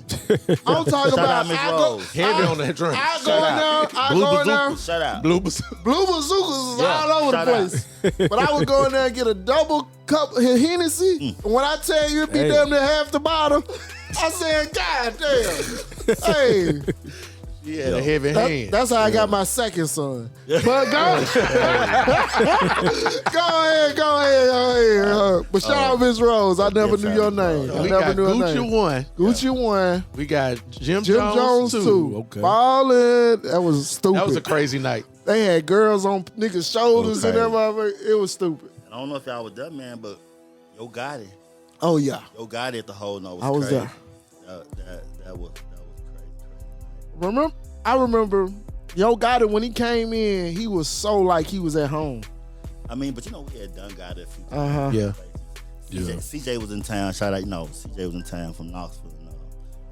I'm talking Shout about out Miss Rose. Heavy on that drink. I go in there. I Blue go in there. bazooka. Shout out. Blue bazooka. Blue bazookas is Yeah, all over the shout out. place. But I would go in there and get a double cup of Hennessy. And when I tell you it be Hey. damn near half the bottle, I said, God damn. Hey, He had a heavy hand. that's how I got my second son. But go, go ahead. But shout out Miss Rose. I never knew your name. I we never got knew her Gucci name. 1. Gucci 1. We got Jim Jim Jones 2. Okay. Ballin'. That was stupid. That was a crazy night. They had girls on niggas' shoulders and Okay. everything. It was stupid. I don't know if y'all was there, man, but Yo Gotti. Oh, yeah. Yo Gotti at the whole note was I was crazy. there. That was crazy. Remember? I remember Yo Gotti when he came in, he was so like he was at home. I mean, but we had done Gotti a few times. Uh-huh. Yeah. Yeah. CJ was in town. Shout out, CJ was in town from Knoxville.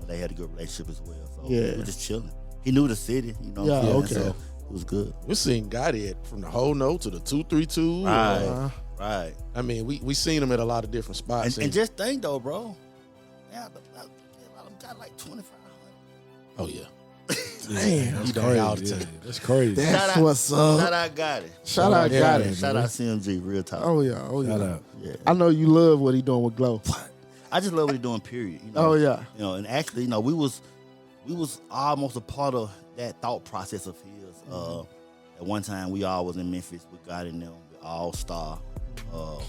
And, they had a good relationship as well. So Yeah. we were just chilling. He knew the city, Yeah, what I'm saying? okay. So it was good. We're seeing Gotti from the whole note to the 232. Right. Right. I mean, we seen him at a lot of different spots. And just think though, bro. Yeah, a lot of them got like 2,500. oh yeah, Damn. he done it all the Yeah, time. that's crazy. That's what's up. Shout out Gotti. Shout out Yeah, Gotti. Shout out CMG, real talk. Oh yeah, Shout out. Yeah. I know you love what he doing with Glow. I just love what he's doing, period. Oh yeah. And actually, we was almost a part of that thought process of his. At one time, we all was in Memphis with God and them, with All Star,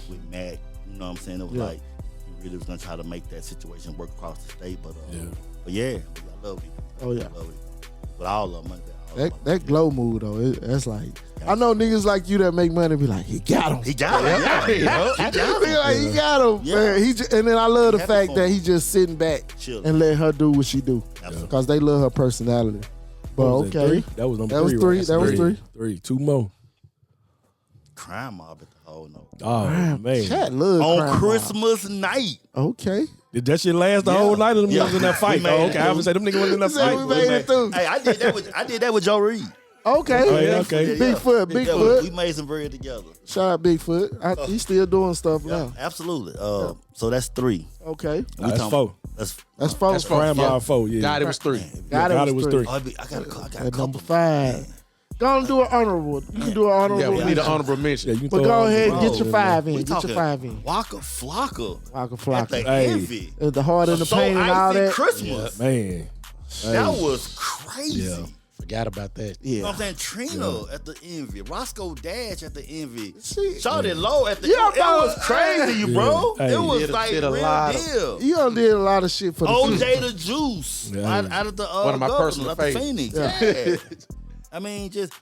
with Mac. You know what I'm saying? It was Yeah. like he really was gonna try to make that situation work across the state. But Yeah. I love it. Oh yeah. I love it. But all of money. That Glow move though, that's like I know niggas like you that make money be like, he got him. He got it. Yeah. He got him. Yeah. Man, and then I love the Happy fact for that him. he just sitting back Chilling. and let her do what she do. Absolutely. Because they love her personality. But What was that, okay. three? That was number That was 3. three. Right? That was three. 3. 2 more. Crime mob at the whole note. Oh, man. Chat love On crime Christmas night. mob. Okay. Did that shit last the Yeah. whole night of them Yeah. niggas in that fight? We made Oh, it okay. I was say them niggas was in that He said fight. we made it through. Hey, I did that with Joe Reed. Okay. Oh, yeah, okay. Bigfoot, Yeah, Bigfoot. we made some bread together. Shout out Bigfoot. He's still doing stuff Yeah, now. absolutely. So that's 3. Okay. Nah, that's talking- 4. That's Four. That's four. Crime Yeah. Mob 4, yeah. Gotti was 3. Got Gotti it was was 3. Oh, I got a At couple. number 5. Go on and do an honorable. You can do an honorable. Yeah, we need an honorable Yeah, mention. you can But throw go it ahead on and get your the- 5 in. We Get your talking 5 in. Waka Flocka Waka at the Flocka. Hey. Envy. The heart and the So pain and all Icy that. Christmas. Man. That Hey. was crazy. Yeah. Forgot about that. You know Yeah. what I'm saying? Trina at the Envy. Roscoe Dash at the Envy. See, Shawty Low at the Yeah, Envy. It was bro. crazy, bro. Hey. It was Did a- like did a real lot of- deal. you done did a lot of shit for the OJ the Juice Yeah. out of the One of my Governor, personal out the favorites. Phoenix. Yeah. Yeah. I mean, just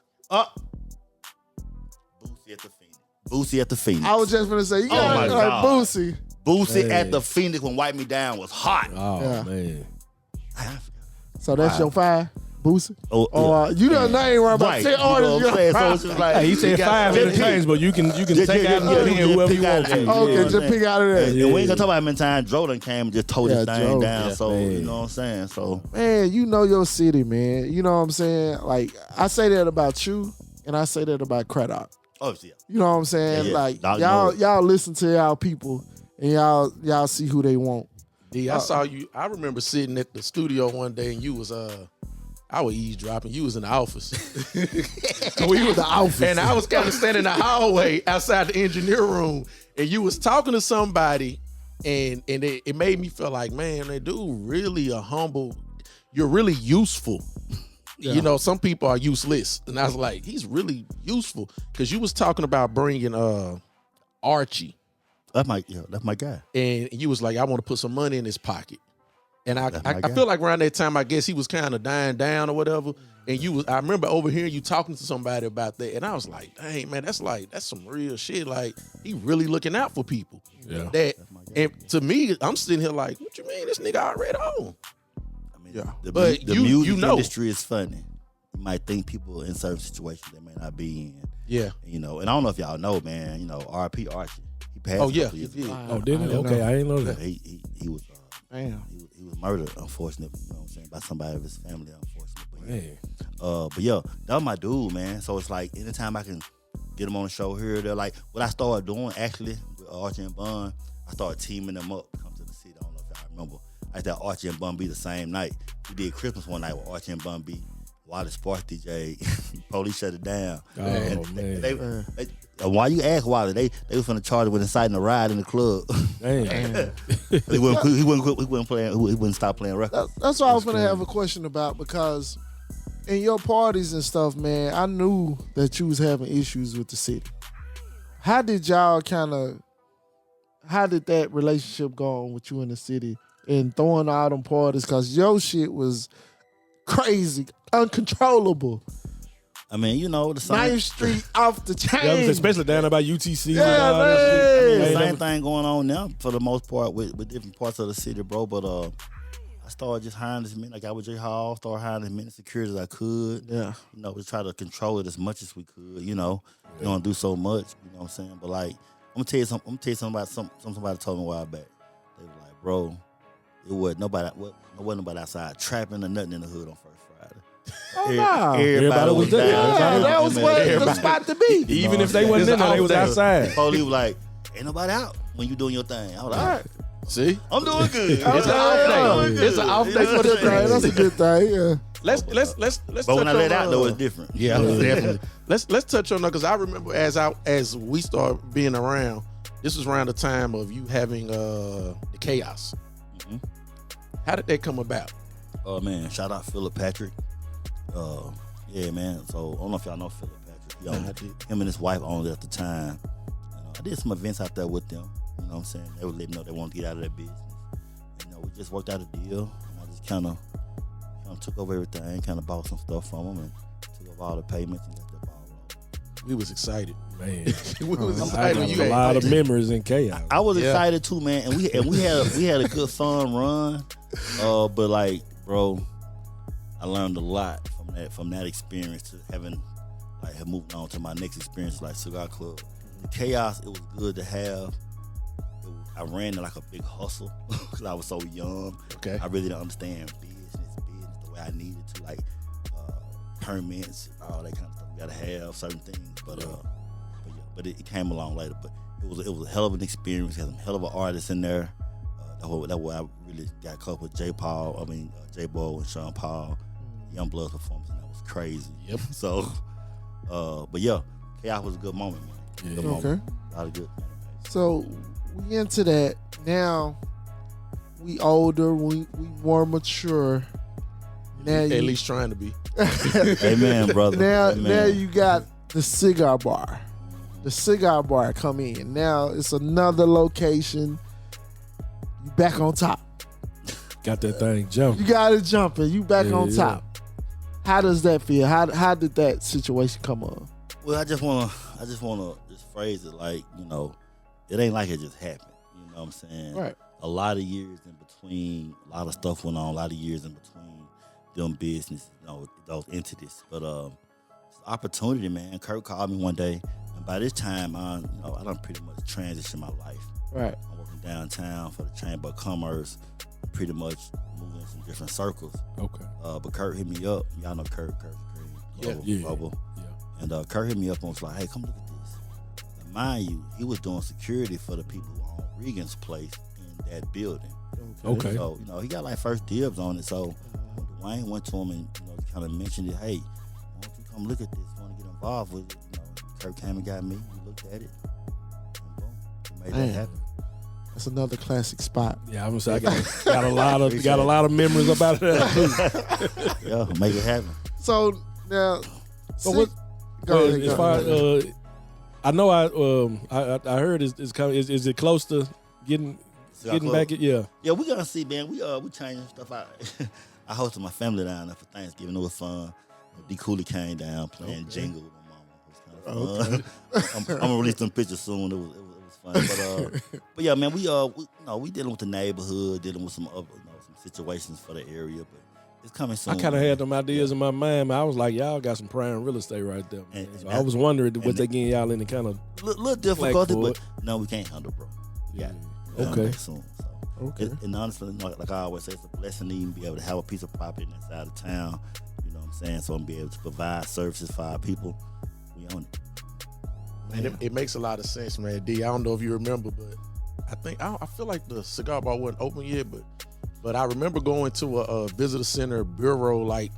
Boosie at the Phoenix. Boosie at the Phoenix. I was just gonna say, you Oh got my like God. Boosie. Boosie Hey. at the Phoenix when Wipe Me Down was hot. Oh, Yeah. man. So that's your 5, Boosie. Oh, Or you done name right about Right. 10 You know what artists. I'm saying? So it's just like Hey, he said 5 just interchange, pick. but you can take Just out and put in whoever pick you out want of to. that. Okay, Yeah. just pick out of that. And we ain't gonna talk about how many times Joe done came and just tore this Yeah, thing Joe. down. Yeah, So man. you know what I'm saying? So Man, you know your city, man. You know what I'm saying? Like, I say that about you, and I say that about Craddock. obviously, You know what I'm saying? Yeah, yeah. Like, Dog know it. y'all listen to y'all people, and y'all see who they want. D, I saw you. I remember sitting at the studio one day, and you was I was eavesdropping. You was in the office. We was the office. And I was kind of standing in the hallway outside the engineer room, and you was talking to somebody, and it made me feel like, man, that dude really a humble. You're really useful. Yeah. You know, some people are useless, and I was like, he's really useful because you was talking about bringing Archie, that's my guy. and you was like, I want to put some money in his pocket. And That's my I guy. feel like around that time, I guess he was kind of dying down or whatever. And I remember overhearing you talking to somebody about that, and I was like, dang man, that's some real shit. Like he really looking out for people. Yeah. And to me, I'm sitting here like, what you mean this nigga already on? I mean, Yeah. the, But the you music know. industry is funny. You might think people in certain situations they may not be in. Yeah. You know, and I don't know if y'all know, man. You know, R.P. Archie. He passed. Oh a yeah. couple years ago. Oh, did it? didn't Okay, know. I didn't know Yeah, that. he was. Damn. He was murdered, unfortunately. You know what I'm saying, by somebody of his family, unfortunately. But, Man. but yeah, that was my dude, man. So it's like anytime I can get him on the show here, they're like what I started doing actually with Archie and Bun. I started teaming them up to come to the city. I don't know if y'all remember. I thought Archie and Bun B the same night. We did Christmas one night with Archie and Bun B. While the sports DJ, police shut it down. Oh, And man. and why you ask Wally? They was finna charge him with inciting a riot in the club. Damn. he wouldn't stop playing records. That's what I was gonna have a question about, because in your parties and stuff, man, I knew that you was having issues with the city. How did that relationship go on with you in the city and throwing out them parties? Because your shit was crazy, uncontrollable. I mean, you know, the same, 9th Street off the chain. Yeah, especially down about UTC. Yeah, and all that man. shit. the Ain't same never- thing going on now for the most part with different parts of the city, bro. But I started just hiring as many, like I was J Hall, started hiring as many security as I could. Yeah. You know, to try to control it as much as we could, you know. You don't do so much, you know what I'm saying? But like, I'm gonna tell you something about somebody told me a while back. They were like, bro, it wasn't nobody outside trapping or nothing in the hood on First Friday. Oh, no. Everybody was there. Yeah, that was where the spot to be. Even if they wasn't in there, they was outside. Police was like, ain't nobody out when you doing your thing. I was like, all right, See, I'm doing good. it's an off day. It's an off day for the Right, that's a good thing. Yeah. Let's But when I touch let on, out, though, it's different. Yeah, definitely. Let's touch on that, because I remember as we started being around, this was around the time of you having the chaos. Mhm. How did that come about? Oh man, shout out Philip Patrick. Yeah, man. So I don't know if y'all know Philip Patrick. He owned him and his wife owned it at the time. I did some events out there with them. You know what I'm saying? They would let me know they wanted to get out of that business. You know, we just worked out a deal. And I just kind of took over everything, kind of bought some stuff from them, and took over all the payments and let the ball roll. We was excited. Man. We was I excited when got you a had lot of memories in chaos. I was Yeah. excited too, man, and we had a good fun run. But like, bro, I learned a lot from that experience to having have moved on to my next experience like Cigar Club. The chaos, it was good to have. I ran it like a big hustle because I was so young. Okay. I really didn't understand business the way I needed to, like permits, all that kind of stuff. You gotta have certain things, but it came along later. But it was a hell of an experience. Had some hell of an artists in there. That's where I really got close with J Bo and Sean Paul, Youngblood's performance, and that was crazy. Yep. So, but yeah, chaos was a good moment, man. Good moment. Okay. A lot of good. So we into that now. We older. We more mature. Now at you, least trying to be. Amen, brother. now Amen. you got the cigar bar. The cigar bar come in. Now it's another location. You back on top. Got that thing jumping. You got it jumping. You back on Yeah. top. How does that feel? How did that situation come up? Well, I just wanna just phrase it like, it ain't like it just happened. You know what I'm saying? Right. A lot of years in between, a lot of stuff went on. A lot of years in between them business, those entities. But it's an opportunity, man. Kurt called me one day, and by this time, I done pretty much transitioned my life. Right. I'm working downtown for the Chamber of Commerce, pretty much moving in some different circles. Okay. But Kurt hit me up. Y'all know Kurt's great. Yeah. Global. Yeah. And Kurt hit me up and was like, hey, come look at this. Now, mind you, he was doing security for the people who own Regan's place in that building. Okay. So, he got like first dibs on it. So when Dwayne went to him and, kind of mentioned it, hey, why don't you come look at this? You want to get involved with it? Kurt came and got me. We looked at it. And boom, we made Man. that happen. That's another classic spot. Yeah, I'm gonna say I got a lot of memories about that. Yeah, make it happen. So now, But what? Go ahead. As far I know, I heard is it close to getting getting back at Yeah, we gonna see, man. We changing stuff out. I hosted my family down there for Thanksgiving. It was fun. D. Cooley came down playing Jingle with my mama. It was kind of fun. I'm gonna release some pictures soon. It was fun. But yeah, man, we dealing with the neighborhood, dealing with some other some situations for the area, but it's coming soon. I kind of had them ideas in my mind, man. I was like, y'all got some prime real estate right there, man. So I was wondering what they getting y'all in the kind of little difficulty, but no, we can't handle, bro. Yeah. Okay. Soon. So. Okay. And honestly, like I always say, it's a blessing to even be able to have a piece of property in that side of town. You know what I'm saying? So I'm be able to provide services for our people. We own it. Man, it makes a lot of sense, man. D, I don't know if you remember, but I feel like the cigar bar wasn't open yet, but I remember going to a visitor center bureau like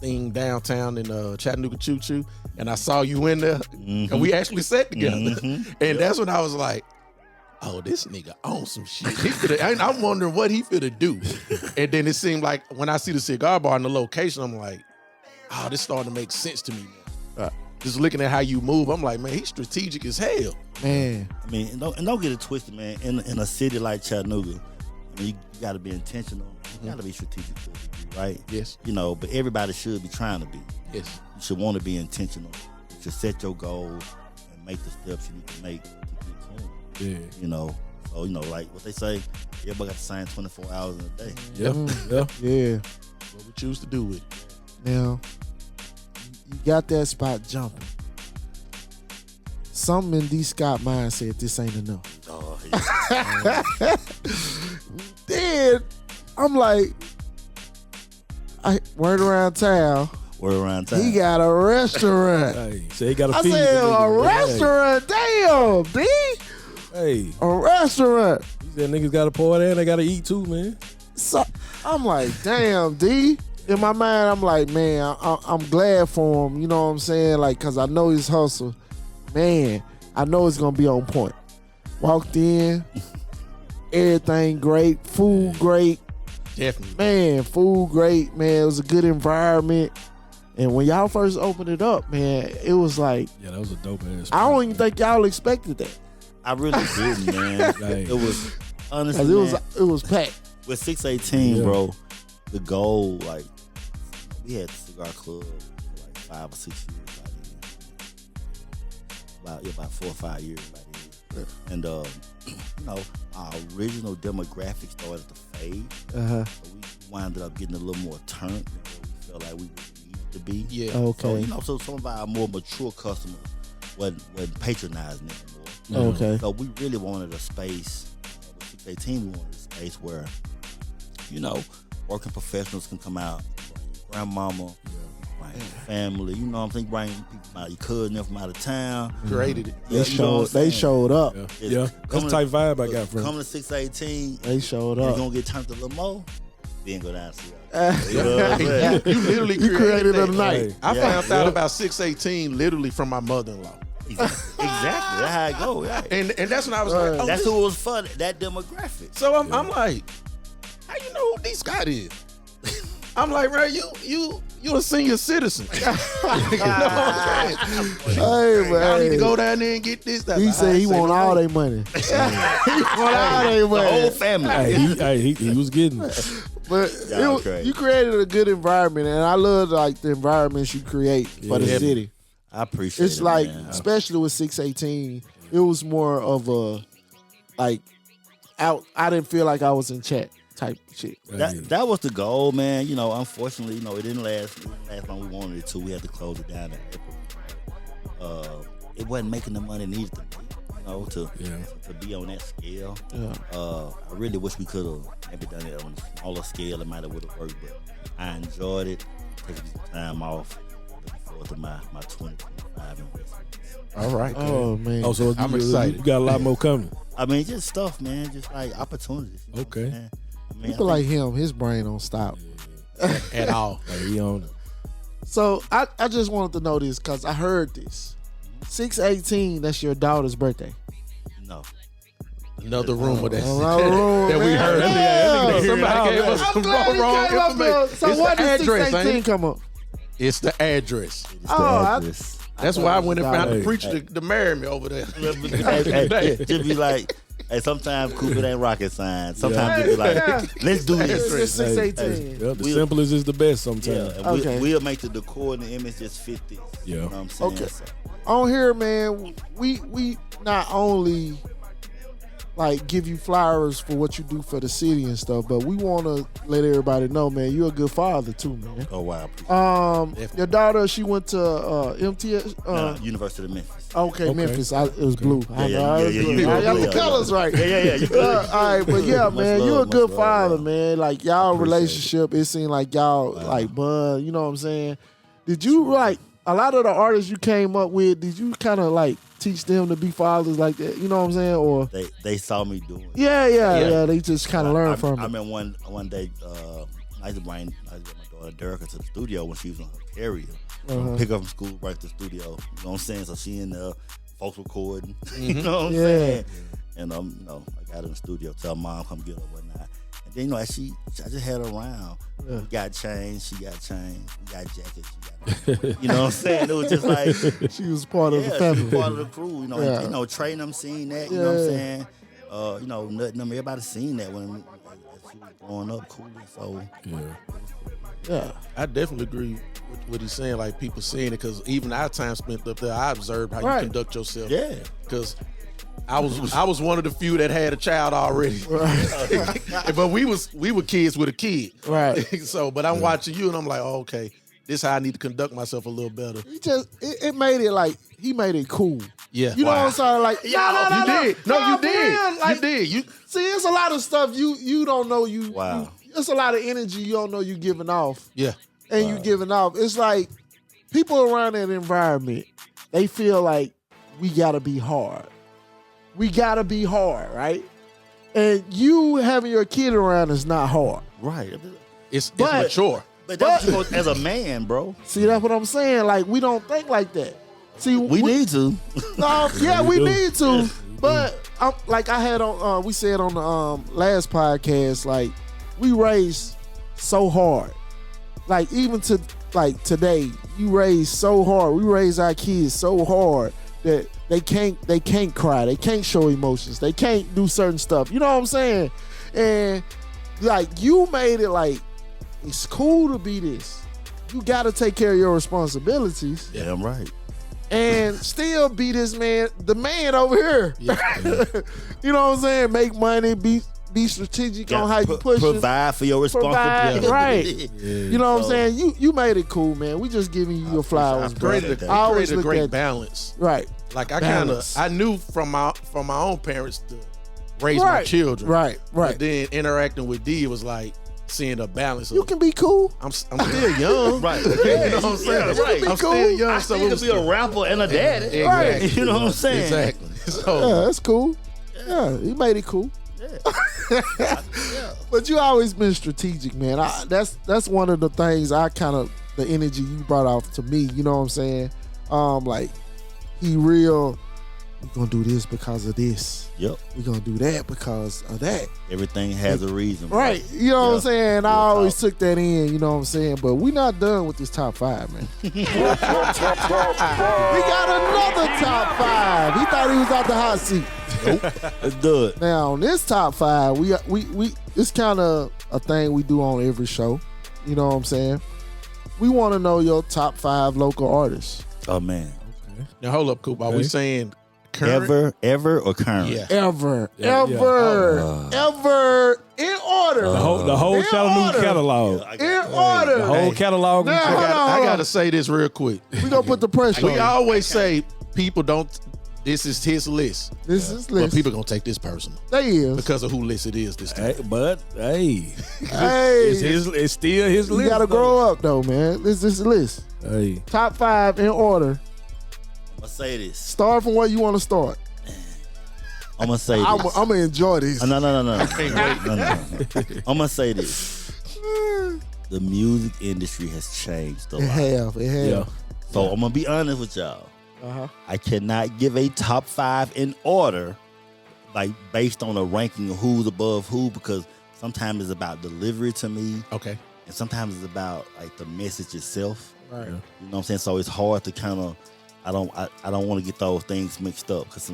thing downtown in Chattanooga Choo Choo, and I saw you in there, and we actually sat together, and that's when I was like, oh, this nigga on some shit. I'm wondering what he finna do. And then it seemed like when I see the cigar bar and the location, I'm like, oh, this starting to make sense to me, man. Just looking at how you move, I'm like, man, he's strategic as hell. Man. I mean, and don't get it twisted, man. In a city like Chattanooga, I mean, you got to be intentional. You got to be strategic, right? Yes. You know, but everybody should be trying to be. Yes. You should want to be intentional. You should set your goals and make the steps you need to make to get to them. Yeah. You know, so, like what they say, everybody got the same 24 hours in a day. Yeah. What we choose to do with it. Now, you got that spot jumping. Something in D. Scott mind said this ain't enough. Oh, yeah. Then I'm like, word around town. He got a restaurant. Hey, so he got I said a restaurant. Damn, D. Hey, a restaurant. He said niggas got to pour it in. They got to eat too, man. So I'm like, damn, D. In my mind, I'm like, man, I'm glad for him. You know what I'm saying? Like, cause I know his hustle. Man, I know it's gonna be on point. Walked in, everything great, food great. Definitely. Man, food great, man. It was a good environment. And when y'all first opened it up, man, it was like, yeah, that was a dope ass. I don't even think y'all expected that. I really didn't, man. It was honestly, it was packed. With 618, bro, the goal, like, we had the cigar club for like 5 or 6 years by then. About 4 or 5 years by then. And our original demographic started to fade. So we wound up getting a little more turned than what we felt like we needed to be. Yeah. Okay. So some of our more mature customers wasn't patronizing anymore. Okay. So we really wanted a space. With 618, we wanted a space where, working professionals can come out, grandmama, family, you know what I'm saying? Bring people out, your cousin from out of town. Created it. They showed up. Yeah. That's the type vibe I got from coming to 618. They showed up. You're going to get turned a little more. Then go down to see You literally created that. a night. I found out about 618 literally from my mother-in-law. Exactly. That's how it go. Yeah. And that's when I was like, that's who was fun. That demographic. So I'm like, how you know who D. Scott is? I'm like, bro, you a senior citizen. You know what I'm saying? Hey, man. I need to go down there and get this. He said he want all their money. He want all their money. The whole family. He was getting it. But you created a good environment, and I love like the environments you create for the city. I appreciate it. It's like, man. especially with 618, it was more of a like out. I didn't feel like I was in Chat type shit. That was the goal, man. Unfortunately, it didn't last long we wanted it to. We had to close it down in April. It wasn't making the money it needed to make, to be on that scale. Yeah. I really wish we could have maybe done it on a smaller scale. It might have would have worked, but I enjoyed it. Taking some time off. Looking forward to my 2025 investments. All right. Oh man. Oh, so I'm excited. You got a lot more coming. I mean, just stuff, man. Just like opportunities. Okay. Man. People like him, his brain don't stop At all. Like, he on it. So I just wanted to know this because I heard this. 618, that's your daughter's birthday. No. Another rumor that that we heard. Yeah. Somebody gave us some wrong information. So It's what the did address, 618 ain't it? come up? It's the address. Oh, That's why I went and found Hey. the preacher to marry me over there. Hey, just be like, Hey, sometimes Cooper ain't rocket science. Sometimes it be like, let's do this. It's 618. Yeah, the simplest is the best sometimes. Yeah, and we'll make the decor and the image just fit this. Yeah. You know what I'm saying? Okay. So, On here, man, we not only like give you flowers for what you do for the city and stuff, but we want to let everybody know, man, you're a good father too, man. oh, wow. Your daughter, she went to MTS. University of Memphis. Okay, Memphis. It was blue. I got the colors right. Yeah. You good. All right, but yeah, Much man, love, you're a much good love, father, bro. man. Like y'all Appreciate relationship, it seemed like y'all like bud. You know what I'm saying? Did you like a lot of the artists you came up with? Did you kind of like teach them to be fathers like that? You know what I'm saying? Or They saw me doing it. yeah. They just kind of learned from I it. remember one day, I used to bring my daughter Derica to the studio when she was on her period. Pick her from school, right to the studio. You know what I'm saying? So she in there, folks recording. You know what I'm saying? And I got her in the studio, tell mom come get her, whatnot. And then I just had her around. We got chains, she got chains. We got jackets, she got. You know what I'm saying? It was just like She was part of the she family. was part of the crew. You know, Yeah. and, training them, seeing that. You know what I'm saying? Nutting them. Everybody seen that when as she was growing up, cool. So Yeah. I definitely agree with what he's saying. Like people seeing it, because even our time spent up there, I observed how Right. you conduct yourself. yeah. Because I was one of the few that had a child already. But we were kids with a kid. Right. So, but I'm watching you and I'm like, oh, okay, this how I need to conduct myself a little better. He just it made it like he made it cool. Yeah. You know what I'm saying? Like You did. No, you did. Like, You did. You see, it's a lot of stuff you don't know you. Wow. It's a lot of energy you don't know you giving off, yeah. and you giving off. It's like people around that environment, they feel like we gotta be hard. We gotta be hard, right? And you having your kid around is not hard. Right. It's But- mature. But that's what you're supposed, as a man, bro. See, that's what I'm saying. Like we don't think like that. See, We need to. yeah, we do. need to. But like I had on, we said on the last podcast, like we raised so hard. Like even to like today, you raise so hard. We raise our kids so hard that they can't cry, they can't show emotions, they can't do certain stuff. You know what I'm saying? And like you made it like it's cool to be this. You got to take care of your responsibilities. Yeah, I'm right. And still be this man, the man over here. You know what I'm saying? Make money, be strategic on how you push it. Provide for your Provide, responsibility. right. You know what I'm saying? You made it cool, man. We just giving you your flowers, bro. Created I always a look great at balance. right, Like I Balance. knew from my own parents to raise my right, children. right. But then interacting with D, it was like seeing a balance. You of, can be cool. I'm still young. Right. You know what I'm saying? Yeah, right. I'm cool. still young. I so still it was could be a rapper and a daddy. Exactly. You know what I'm saying? Exactly. Yeah, So that's cool. Yeah, he made it cool. But you always been strategic, man. That's one of the things I kind of the energy you brought out to me. You know what I'm saying? Like he real. We're gonna do this because of this. Yep. We're gonna do that because of that. Everything has a reason. bro. Right. You know what I'm Yeah. saying? I Real always talk. took that in, you know what I'm saying? But we're not done with this top five, man. We got another top five. He thought he was out the hot seat. Let's do it. Now on this top five, we it's kind of a thing we do on every show. You know what I'm saying? We want to know your top five local artists. Oh man. now hold up, Coop. Are we saying current? Ever or current? Yeah. Ever, Yeah, ever in order. The whole In Chattanooga order. catalog. In order. The whole catalog. Now, I hold on. gotta say this real quick. We gonna put the pressure We on. always say people don't. This is his list, This is but list. people gonna take this personal They is. because of who list it is this time. Hey, but hey, Hey, it's still his you list. gotta though. grow up though, man. This is the list. Hey, Top five in order. I'm gonna say this. Start from where you want to start. I'm gonna say I'm this. gonna enjoy this. No. No. I'm gonna say this. The music industry has changed a It lot. have. It have. yeah. So I'm gonna be honest with y'all. Uh-huh. I cannot give a top five in order, like based on a ranking of who's above who, because sometimes it's about delivery to me, Okay. and sometimes it's about like the message itself. Right. You know what I'm saying? So it's hard to kind of, I don't want to get those things mixed up because,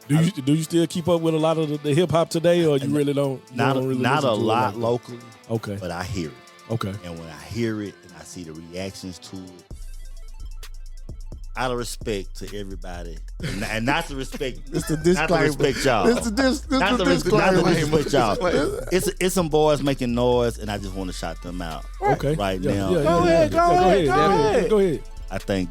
Do you still keep up with a lot of the hip hop today, or you really don't? Not don't really not listen a to it lot like that? locally. Okay. But I hear it. Okay. And when I hear it and I see the reactions to it, out of respect to everybody, and not to respect, It's the not to disclaimer. respect y'all. This the not to disclaimer. respect y'all. It's some boys making noise, and I just want to shout them out. Okay. Right Yeah, now. yeah, Go yeah, ahead, yeah. go ahead, Yeah, go ahead. Go ahead. I think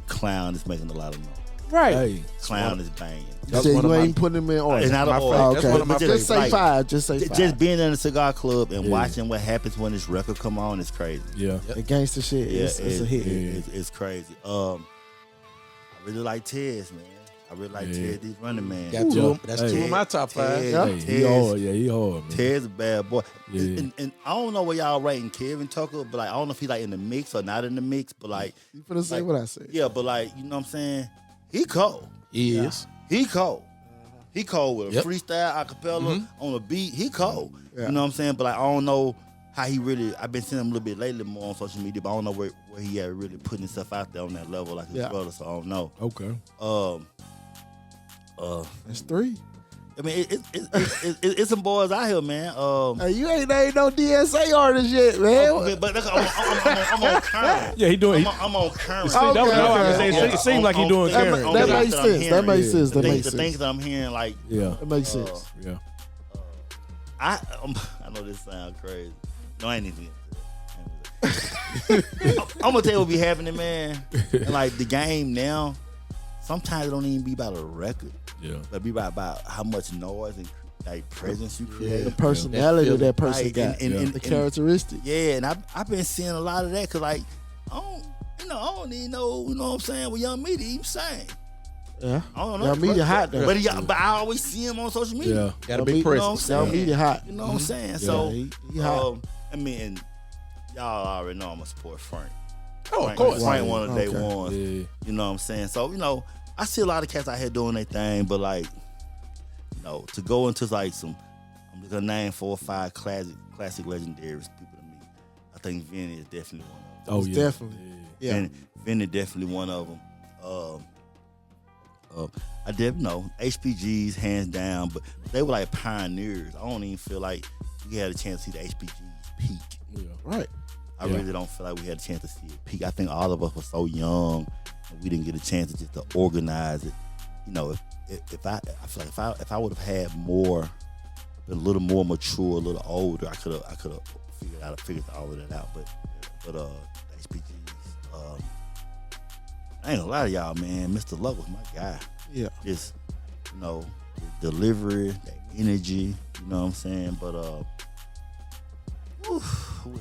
Clown is making a lot of noise. Right. Hey. Clown is banging. You said you ain't putting them in order. It's not an order. Oh, That's okay. one of my Just say favorites. five. Just say five. Just being in a cigar club and Yeah. watching what happens when this record come on is crazy. Yeah. the gangster shit. Yeah, It's a hit. It's crazy. I really like Tez, man. I really like Yeah. Tez, these running man. Got two. Yeah. That's Hey. two of my top five. Ted, Yeah. Hey, he Tez, hard. Yeah, he hard, man. Ted's a bad boy. Yeah. And I don't know where y'all rating Kevin Tucker, but like I don't know if he like in the mix or not in the mix, but like You finna say like, what I said. yeah, but like you know what I'm saying? He cold. He is. He cold. He cold with a Yep. freestyle acapella on a beat. He cold. Yeah. You know what I'm saying? But like I don't know how he really. I've been seeing him a little bit lately more on social media, but I don't know where he had really putting himself out there on that level like his Yeah. brother. So I don't know. Okay. That's three. I mean, it's some boys out here, man. Hey, you ain't no DSA artist yet, man. But look, I'm on current. Yeah, he doing. I'm on current. See, that was Okay, what I was okay. gonna say. It seems like he doing That Karen. ma- that Yeah. makes sense. That makes sense. That makes The sense. things that I'm hearing, like Yeah. That makes sense. Yeah. I know this sounds crazy. No, I ain't even. I'm gonna tell you what be happening, man. And like the game now, sometimes it don't even be about a record, Yeah. but be about how much noise and like presence you create. The personality Yeah. that person Right, got. and The characteristic. Yeah, and I've been seeing a lot of that because like I don't even know, you know what I'm saying, with Young Media even sing. Yeah. I don't know. Young Media hot though. But I always see him on social media. Yeah. Got a Young big Media- presence. You know what I'm Young saying? Media hot. You know what I'm saying? Yeah, So he hot. I mean, and y'all already know I'm a support Frank. Oh, of Frank, course. Frank one of the day Okay. ones. Yeah. You know what I'm saying? So, you know, I see a lot of cats out here doing their thing, but like, you know, to go into like some, I'm just gonna name 4 or 5 classic legendaries people to me. I think Vinny is definitely one of them. Oh Most yeah. definitely. Yeah. Vinny definitely one of them. I did know HPGs hands down, but they were like pioneers. I don't even feel like we had a chance to see the HPGs peak. Yeah. Right. I Yeah. really don't feel like we had a chance to see it peak. I think all of us were so young and we didn't get a chance to just to organize it. You know, if I feel like if I would have had more, been a little more mature, a little older, I could have figured all of that out. But HPGs, I ain't gonna lie to y'all, man. Mr. Love was my guy. Yeah. Just, you know, the delivery, the energy, you know what I'm saying? But who else?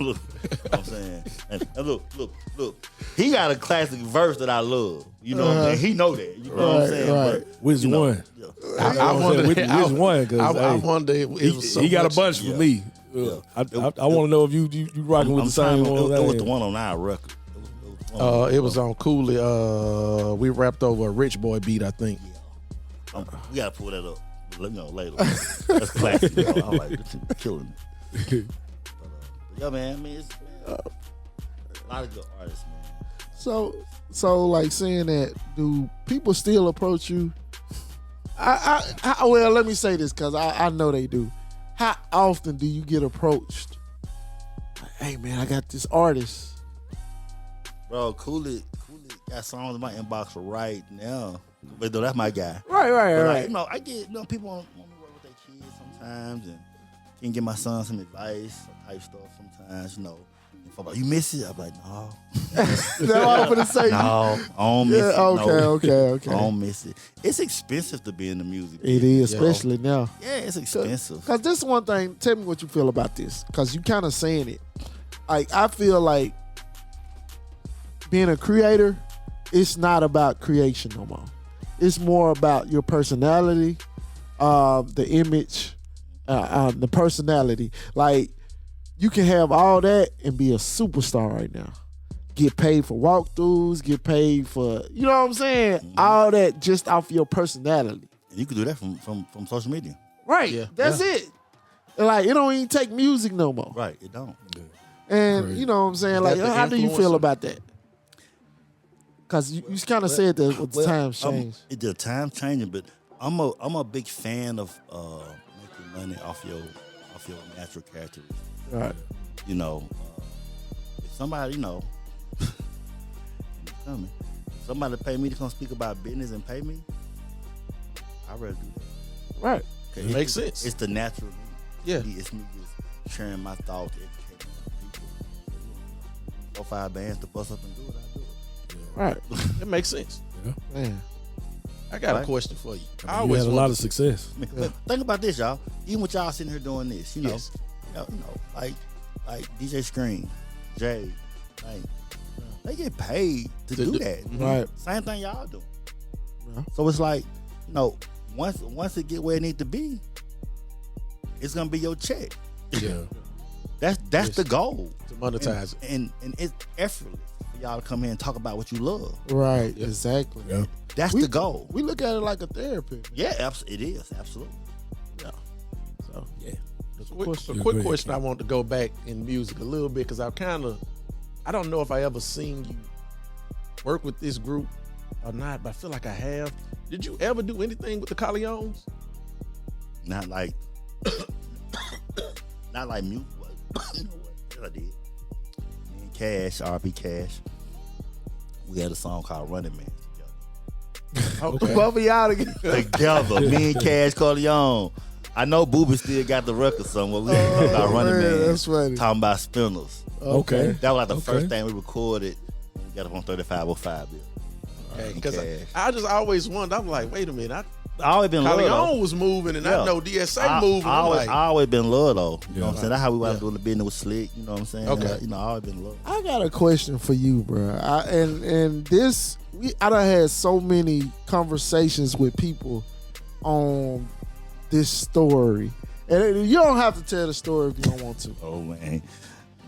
Look, you know what I'm saying? And look. He got a classic verse that I love. You know what I'm saying? He know that. You know what I'm saying? Right. But, Which you know, one? yeah. I wonder which one? Because I wonder if it was so he got much- a bunch for me. Yeah. I want to know if you rocking with I'm the same trying- one. It was the one on our record. It was on Cooley. We rapped over a Rich Boy beat, I think. We gotta pull that up. Let me know later. That's classic. Yo. I'm like, this is killing it. But, yeah, man. I mean, it's a lot of good artists, man. So like saying that, do people still approach you? Well, let me say this because I know they do. How often do you get approached? Like, hey man, I got this artist. Bro, Cooley got songs in my inbox right now. But though, that's my guy. Right, But, like, right. you know, I get, people want me to work with their kids sometimes, and can give my son some advice, type stuff sometimes, you know. If I'm like, you miss it? I'm like, no. That's what I'm gonna say. No, I don't miss Yeah, it. okay. I don't miss it. It's expensive to be in the music. It is, especially now. Yeah, it's expensive. Because this one thing, tell me what you feel about this. Because you kind of saying it. Like, I feel like being a creator, it's not about creation no more. It's more about your personality, the image, the personality. Like, you can have all that and be a superstar right now. Get paid for walkthroughs, get paid for, you know what I'm saying? Mm-hmm. All that just off your personality. And you can do that from social media. Right. Yeah. That's it. Like, it don't even take music no more. Right, it don't. And Crazy. you know what I'm saying? Like, Is that the how do you feel influencer? about that? Because you kind of said that with the times change. The times changing, but I'm a big fan of making money off your natural characteristics. Right. You know, if somebody, you know, coming, somebody pay me to come speak about business and pay me, I'd rather do that. Right. It makes sense. It's the natural. Yeah. It's me just sharing my thoughts, educating people. 4 or 5 bands to bust up and do it, I do it. Right. It makes sense. Yeah. Man. I got a question for you. I You always had a lot of success. Think about this, y'all. Even with y'all sitting here doing this, you know, Yes. like DJ Scream, Jay, like, they get paid to do that. Right. Same thing y'all do. Yeah. So it's like, you know, once it get where it need to be, it's gonna be your check. Yeah. That's the goal. to monetize it. And it's effortless for y'all to come here and talk about what you love. Right. Exactly. Yeah. That's the goal. We look at it like a therapy. Yeah, it is absolutely. Yeah. So Yeah. A quick question. I want to go back in music a little bit because I don't know if I ever seen you work with this group or not, but I feel like I have. Did you ever do anything with the Corleones? Not like music. You know what? Yes, I did. Me and Cash, RP Cash, we had a song called Running Man Okay. both of y'all together. together. Me and Cash Corleone. I know Booby still got the record somewhere. We talking about Running Man. That's funny. Talking about spinners. Okay. That was like the Okay. first thing we recorded. We got up on 3505 bill. Because Cash. I just always wondered. I'm like, wait a minute. I always been love though. Corleone was moving, and Yeah. I know DSA moving. I always been love though. You know what I'm saying? That's how we wound up doing the business with Slick. You know what I'm saying? Okay. I always been love. I got a question for you, bro. I done had so many conversations with people on this story, and you don't have to tell the story if you don't want to. Oh man,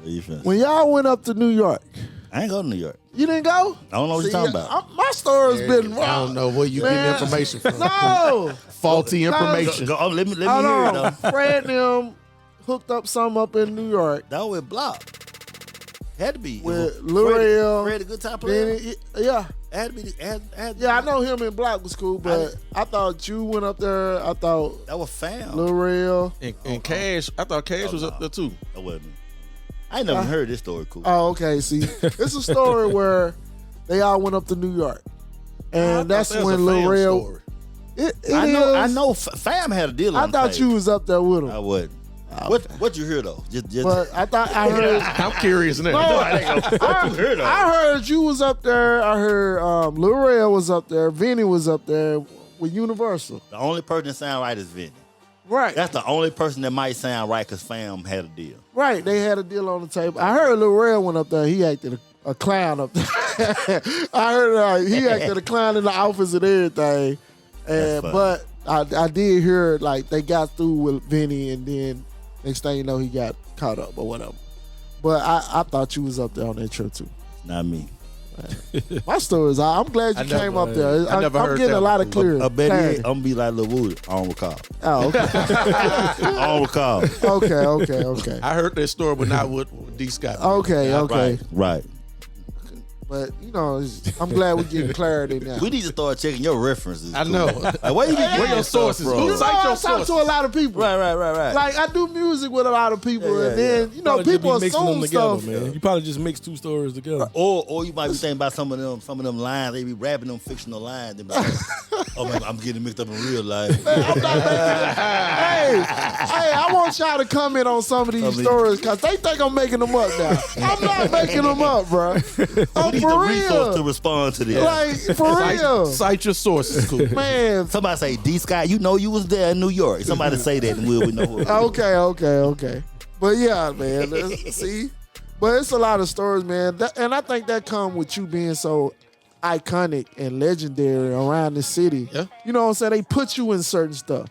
where you from? When y'all went up to New York, I ain't go to New York. you didn't go? I don't know what you're talking about. My story's been I don't know where you Man. getting information from. No, Faulty information. Let me hold hear it on. though. Fred and them hooked up something up in New York That was with Block. Had to be with L'Oreal. Fred, a good time player. Yeah. Had to be. Had Yeah, I know him in Block was cool, but I thought you went up there. I thought That was fam. L'Oreal. And Cash, I thought Cash was up there too. That wasn't me. I ain't never heard this story. Cool. Oh, okay. See, it's a story where they all went up to New York, and that's That was when a fam L'Oreal. story. I know. Fam had a deal. I on thought tape. you was up there with I him, wasn't. What you hear though? Just but I thought I heard. I'm curious now. what you hear though? I heard you was up there. I heard L'Oreal was up there. Vinny was up there with Universal. The only person that sound right is Vinny. Right. That's the only person that might sound right because fam had a deal. Right. They had a deal on the table. I heard L'Oreal went up there. He acted a clown up there. I heard he acted a clown in the office and everything. And funny. but I did hear like they got through with Vinny, and then next thing you know he got caught up or whatever. But I thought you was up there on that trip too. Not me. My story is I'm glad you came up there. I never I'm heard getting that a lot of clear. I bet clarity. I'm gonna be like Lil Woody. I don't recall. Oh, okay. I don't recall. okay. I heard that story, but not with D. Scott. Okay. Right. But you know, I'm glad we're getting clarity now. We need to start checking your references. I too. know. Like, where you be Where getting your your stuff sources? from? Who You know, cite I your talk to a sources? lot of people. Right. Like I do music with a lot of people, Yeah, and then you know Probably just people be mixing them assume together, stuff. man. You probably just mix two stories together. Or you might be thinking about some of them lines. They be rapping them fictional lines. They be like, oh man, I'm getting mixed up in real life. Hey, I want y'all to comment on some of these stories because they think I'm making them up now. I'm not making them up, bro. I'm We need for the resource to real. respond to this. Like for real, Cite your sources, cool. man. Somebody say, D. Scott, you know you was there in New York. Somebody say that and we know who it was. Okay. But yeah, man. See, but it's a lot of stories, man. And I think that come with you being so iconic and legendary around the city. Yeah. You know what I'm saying? They put you in certain stuff.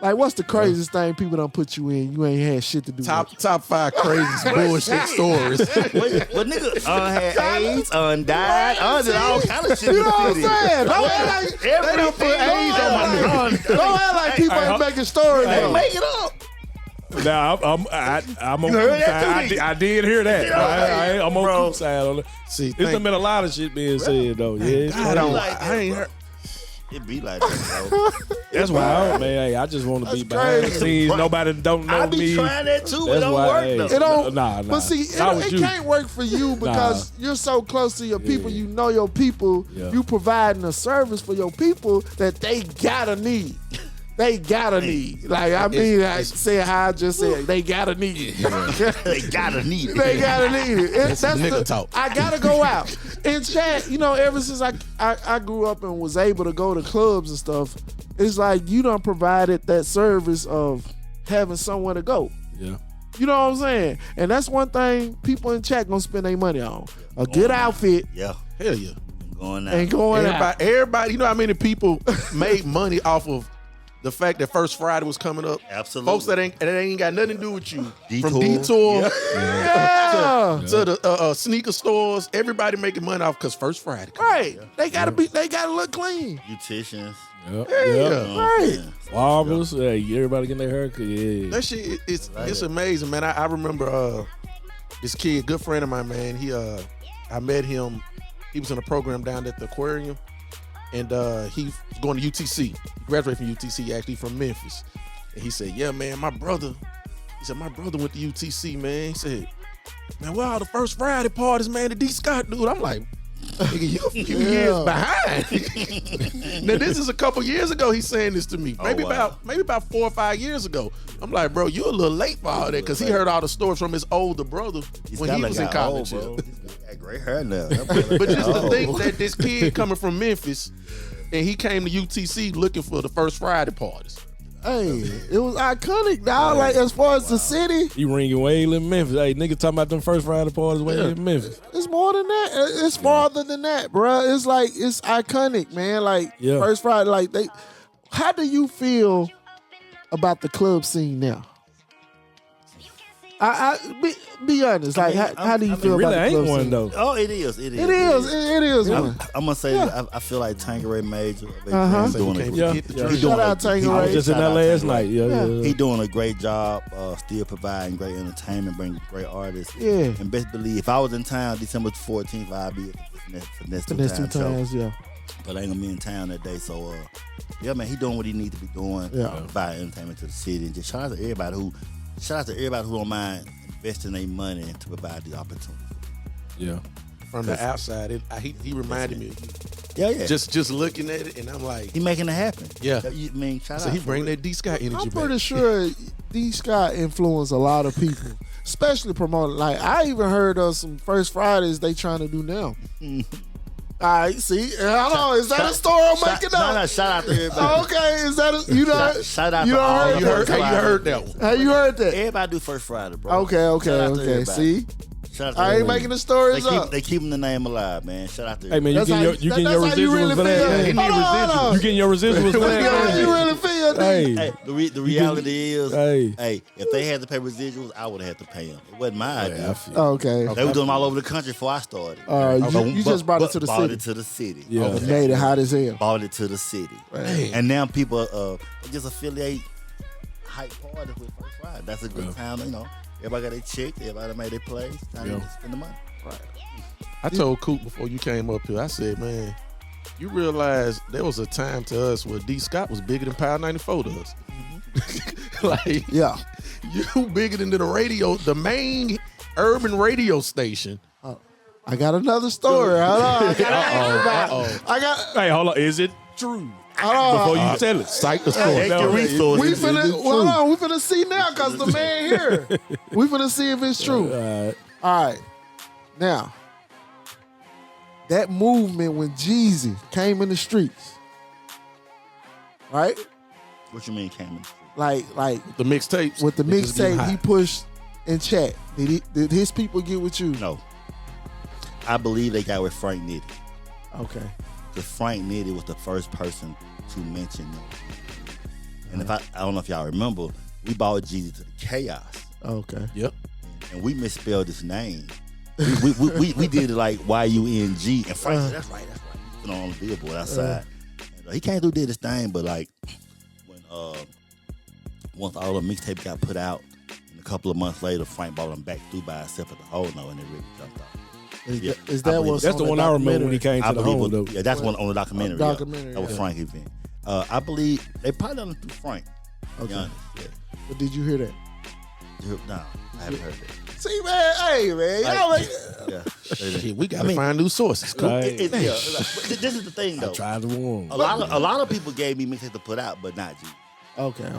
Like, what's the craziest thing people don't put you in? You ain't had shit to do with. Top 5 craziest bullshit stories. But nigga, had AIDS, died, did all kind of shit You in know the what I'm city. saying? Don't act like they don't put AIDS on my nigga. Don't act like people ain't making stories. They though. make it up. Now I'm on heard Coop that side. too, I did hear that. I'm on Bro. Coop side on it. See, There's thank- been a lot of shit being said though. Yeah, it's I don't. like I ain't that, heard. It be like that, bro. That's why, man. Hey, I just want to be That's behind the crazy. scenes. Nobody don't know I be me. trying that too, but it That's don't why, work hey. though. It don't. Nah. But see, Not with it you. can't work for you because you're so close to your people. You know your people. Yeah. You providing a service for your people that they gotta need. They gotta need. Like I mean, I say how I just said. They gotta need it. They gotta need it. They gotta need it. That's nigga talk. I gotta go out. And Chatt, you know, ever since I grew up and was able to go to clubs and stuff, it's like you done provided that service of having somewhere to go. Yeah. You know what I'm saying? And that's one thing people in Chatt gonna spend their money on. A good outfit Yeah, Hell yeah. going out. and going out. Everybody, you know how many people made money off of the fact that First Friday was coming up? Absolutely. Folks that ain't got nothing to do with you. Detour. From Detour Yeah. to the sneaker stores, everybody making money off because First Friday. Right. They gotta look clean. Beauticians. Yep. Yeah. Yep. Right. Barbers. Hey, everybody getting their haircut. Yeah. That shit, it's amazing, man. I remember this kid, good friend of mine, man. I met him. He was in a program down at the aquarium, and he's going to UTC. He graduated from UTC, actually from Memphis. And he said, "Yeah, man, my brother." He said, "My brother went to UTC, man." He said, "Man, where all the First Friday parties, man? The D Scott dude." I'm like, "Nigga, you a few years behind." Now this is a couple years ago. He's saying this to me. Maybe wow. about 4 or 5 years ago. I'm like, bro, you a little late for all that because he heard all the stories from his older brother when he was in college. Bro. He's got gray hair now. But just to think that this kid coming from Memphis and he came to UTC looking for the First Friday parties. Hey, it was iconic, dog. Like as far as the city, He ringing way in Memphis. Hey, nigga talking about them First Friday parties way in Memphis. it's more than that. It's farther than that, bruh. It's like it's iconic, man. Like Yeah. First Friday, like they. How do you feel about the club scene now? Be honest. Like how do you feel Really about the ain't club one scene? though. Oh, it is. It is. It is one. I'm gonna say Yeah. I feel like Tangeray Major. Uh-huh. He's doing Can't a, Yeah. forget the Yeah. drink. Shout out I was Tangeray. just in Shout that out last Tangeray. night. Yeah. He doing a great job, still providing great entertainment, bringing great artists. Yeah. And best believe, if I was in town December 14th, I'd be for next The next two show. times, yeah. But I ain't gonna be in town that day, so yeah, man, he doing what he needs to be doing. Yeah. Provide entertainment to the city, and just shout out to everybody who don't mind investing their money to provide the opportunity. Yeah. From the outside, he reminded me of you. Yeah. Just looking at it, and I'm like, he making it happen. Yeah. You mean shout so out. he bring that D Scott energy I'm back. pretty sure D Scott influenced a lot of people, especially promoting. Like I even heard of some First Fridays they trying to do now. All right, see, hold on, is that a story I'm making up? No, shout out to everybody. Oh, okay, is that you know? Shout out you to don't all heard, the you First heard Friday. that one. How you heard that? Everybody do First Friday, bro. Okay, Shout out to okay. everybody. See, Shout out to I ain't everybody. making the stories up. They keeping the name alive, man. Shout out to Hey man, everybody. you getting your that's how you residuals really for that? feel. man? Hold on. You getting your residuals for That's how that? you really feel, Hey. Hey, the reality is, Hey. if they had to pay residuals, I would have had to pay them. It wasn't my idea. Okay. They were doing them all over the country before I started. You just brought it to the bought city. it to the city. Yeah. And made it hot as hell. Bought it to the city. And now people just affiliate hype parties with First Friday. That's a good time, you know. Everybody got their check. Everybody made their plays. Time to spend the money. I told Coop before you came up here, I said, man, you realize there was a time to us where D Scott was bigger than Power 94 to us. Like, Yeah. you bigger than the radio, the main urban radio station. I got another story. Hold on. I got. Hey, hold on. Is it true? Hold on. Before you tell it. Cite the story. Check your resources. We finna, hold on, we finna see now because the man here. We finna see if it's true. All right. Now, that movement when Jeezy came in the streets, right? What you mean, Cameron? Like The mixtapes. with the they just getting mixtape he hot. pushed in Chatt. Did his people get with you? No. I believe they got with Frank Nitty. Okay. Because Frank Nitty was the first person to mention them. And if I don't know if y'all remember, we bought Jeezy to the Chaos. Okay. Yep. And we misspelled his name. We did it like Y-U-N-G. And Frank said, that's right. Put it on the billboard outside. And, he came through, did his thing, but like when once all the mixtape got put out, couple of months later, Frank brought him back through by himself at the whole no, and it really jumped off. Is that what's That's the one I remember when he came to the home, though. Yeah, that's one on the documentary. Documentary, That was yeah. Frank event. I believe they probably done it through Frank. To be honest. Yeah. But did you hear that? No, I haven't heard that. See, man, hey, man, y'all like, Yeah. Shit, we gotta find new sources. Cool. Right. But this is the thing, though. Tried to warn. A lot of people gave me mixtapes to put out, but not G. okay.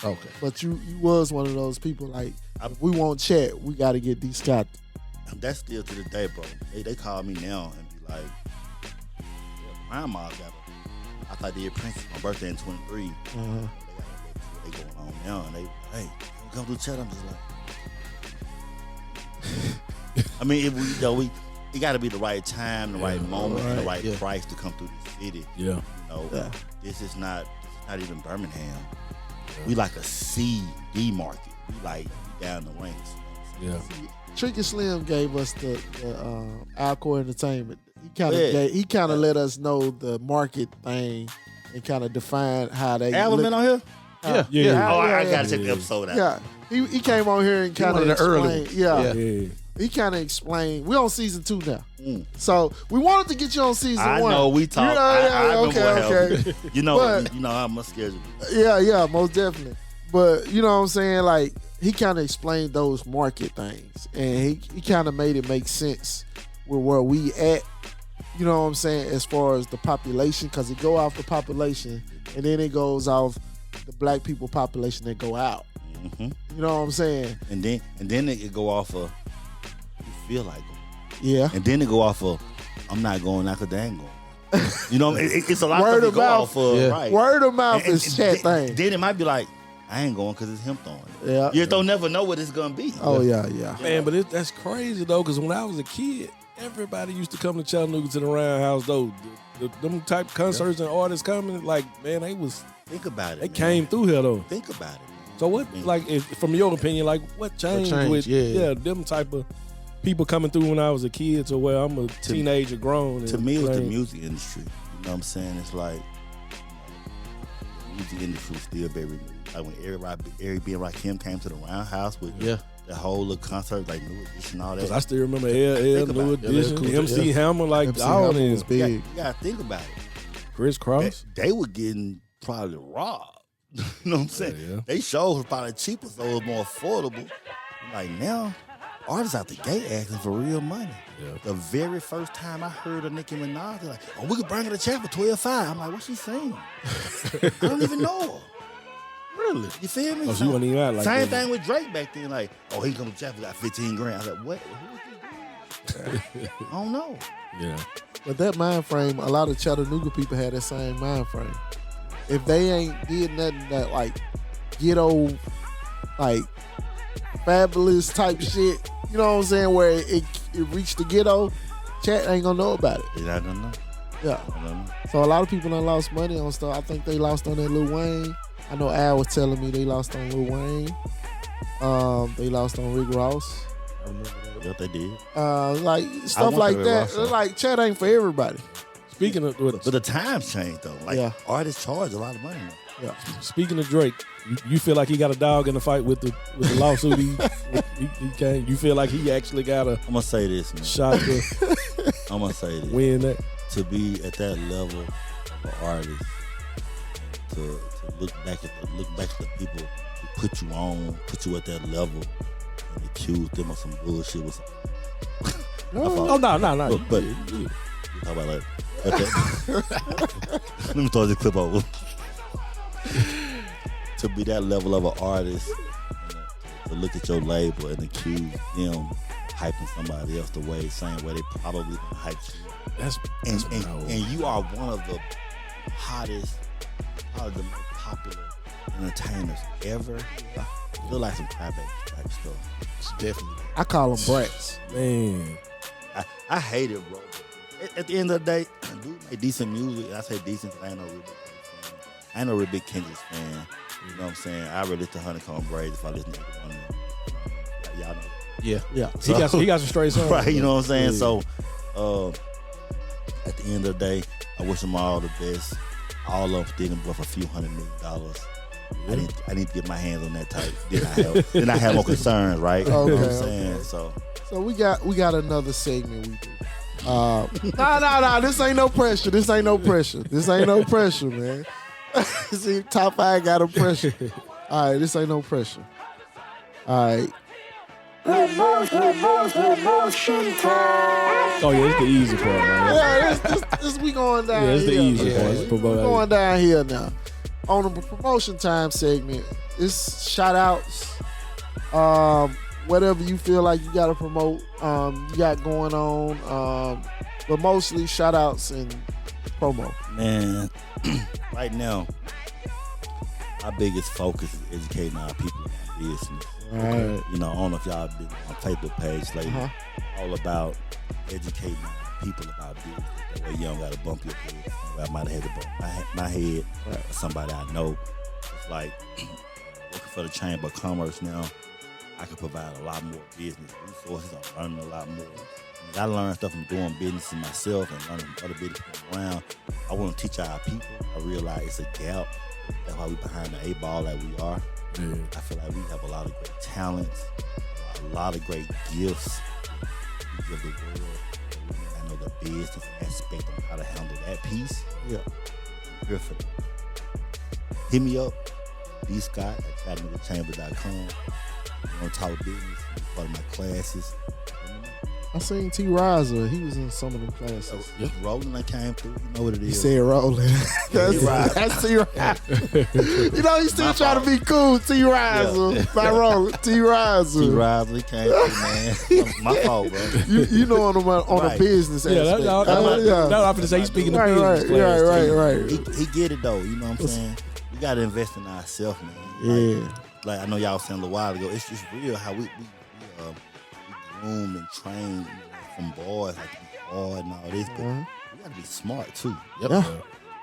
Okay. But you was one of those people like, if we want Chat, we got to get D. Scott. That's still to this day, bro. They call me now and be like, yeah, grandma got a, I thought they had Prince my birthday in 23. They going on now and they, hey, come through Chat. I'm just like, I mean, if it got to be the right time, the right moment, and the right price to come through the city. Yeah. This is not even Birmingham. We like a C, D market. We like down the ranks. Yeah. Tricky Slim gave us the Alcor Entertainment. He kind of let us know the market thing and kind of define how they. Alvin been on here? Yeah. Oh, I gotta check the episode out. Yeah, he came on here and kind of early. explained. Yeah. Yeah. He kind of explained. We're on season 2 now, so we wanted to get you on season 1. I know we talked. I know what okay. You know how my schedule. Yeah, most definitely. But you know what I'm saying? Like he kind of explained those market things, and he kind of made it make sense with where we at. You know what I'm saying? As far as the population, because it go off the population, and then it goes off the black people population that go out. Mm-hmm. You know what I'm saying? And then it go off of you feel like going. Yeah. And then it go off of I'm not going out because they ain't going. You know, it's a lot Word of of go mouth. off of, right? Word of mouth And- is and Chat thing. Then it might be like I ain't going because it's him throwing it. Yeah. You don't never know what it's gonna be. Oh yeah. Man, but that's crazy, though, because when I was a kid, everybody used to come to Chattanooga to the Roundhouse, though. Them type of concerts and artists coming, like, man, Think about it. they man. came through here, though. Think about it. Man. So what, like, from your opinion, like, what changed with them type of people coming through when I was a kid to where I'm a teenager grown? To me, it was the music industry. You know what I'm saying? It's like the music industry was still very new. Like when Eric B. and Rakim came to the Roundhouse with the whole little concert, like New Edition, all that. Because I still remember LL, New Edition, MC Hammer, like, MC all Hammer this. was big. You gotta think about it. Chris Cross. They were getting probably robbed. You know what I'm saying? Yeah. They shows were probably cheaper, so it was more affordable. Like now, artists out the gate asking for real money. Yeah. The very first time I heard of Nicki Minaj, they're like, "Oh, we could bring her to Chat for $12.5." I'm like, "What's she saying?" I don't even know her. Really? You feel me? Oh, she wasn't even out like Same that. thing with Drake back then. Like, "Oh, he come to Chat for got 15 grand." I was like, "What? Who is this dude?" I don't know. Yeah. But that mind frame, a lot of Chattanooga people had that same mind frame. If they ain't did nothing that like ghetto, like fabulous type shit, you know what I'm saying, where it reached the ghetto, Chat ain't gonna know about it. Yeah, I don't know. Yeah. I don't know. So a lot of people done lost money on stuff. I think they lost on that Lil Wayne. I know Al was telling me they lost on Lil Wayne. They lost on Rick Ross. I remember that. Yep, they did. Like stuff want like the Rick that. Ross song. Like Chat ain't for everybody. Speaking of But the times changed though. Like artists charge a lot of money now. Yeah. Speaking of Drake, you feel like he got a dog in the fight with the lawsuit he came? You feel like he actually got a I'm gonna say this, man. shot to I'm gonna say this. win that? To be at that level of an artist, to look back at the people who put you on, put you at that level, and accuse them of some bullshit was. Oh no. But how about that? Let me throw this clip over. To be that level of an artist, to look at your label and accuse them hyping somebody else the same way they probably hyped you. That's And you are one of the hottest, probably the most popular entertainers ever. I feel like some crybaby type stuff. It's definitely. I call them brats. man. I hate it, bro. At the end of the day, dude make decent music. And I say decent because I ain't no real big Kendrick fan. I ain't no real big Kendrick fan. You know what I'm saying? I really listen to Honeycomb Braid if I listen to one of them. Y'all know. Yeah. He got some straight songs. Right, you know what I'm saying? Yeah. So, at the end of the day, I wish them all the best. All of them thinking worth a few $100 million. I need to get my hands on that type. Then I have more concerns, right? You know what I'm saying? So we got another segment we do. Nah, this ain't no pressure. This ain't no pressure, man. See, top 5 got a pressure. All right, this ain't no pressure. All right. Oh yeah, it's the easy part, man. Yeah, this we going down Yeah, it's the here. easy part. It's We going down here now. On the promotion time segment, it's shout outs. Whatever you feel like you gotta promote, you got going on. But mostly shout outs and promo. man, right now, our biggest focus is educating our people about business. Right. You know, I don't know if y'all been on Facebook page lately. All about educating people about business. That way you don't gotta bump your head. I might have had to bump my head or somebody I know. It's like working for the Chamber of Commerce now. I can provide a lot more business resources. I'm learning a lot more. I learned stuff from doing business myself and learning from other business around. I want to teach our people. I realize it's a gap. That's why we're behind the 8 ball like we are. Yeah. I feel like we have a lot of great talents, a lot of great gifts we give the world. I know the business aspect of how to handle that piece. Yeah. I'm here for that. Hit me up, B. Scott at ChattanoogaChamber.com. You want to talk business, part of my classes. I seen T. Riser. He was in some of them classes. Rolling, I came through. You know what it He is. said rolling. That's T. Riser. You know, he's still trying to be cool. T. Riser. Not rolling. T. Riser. T. Riser came through, man. My fault, bro. You know on the business Yeah, aspect. that's I'm finna say he's speaking Right, the business right, class. right. He get it though. You know what I'm saying? We gotta invest in ourselves, man. Yeah. Like I know y'all was saying a little while ago. It's just real how we groomed and trained from boys like to be hard and all this, but we gotta be smart too. Yeah.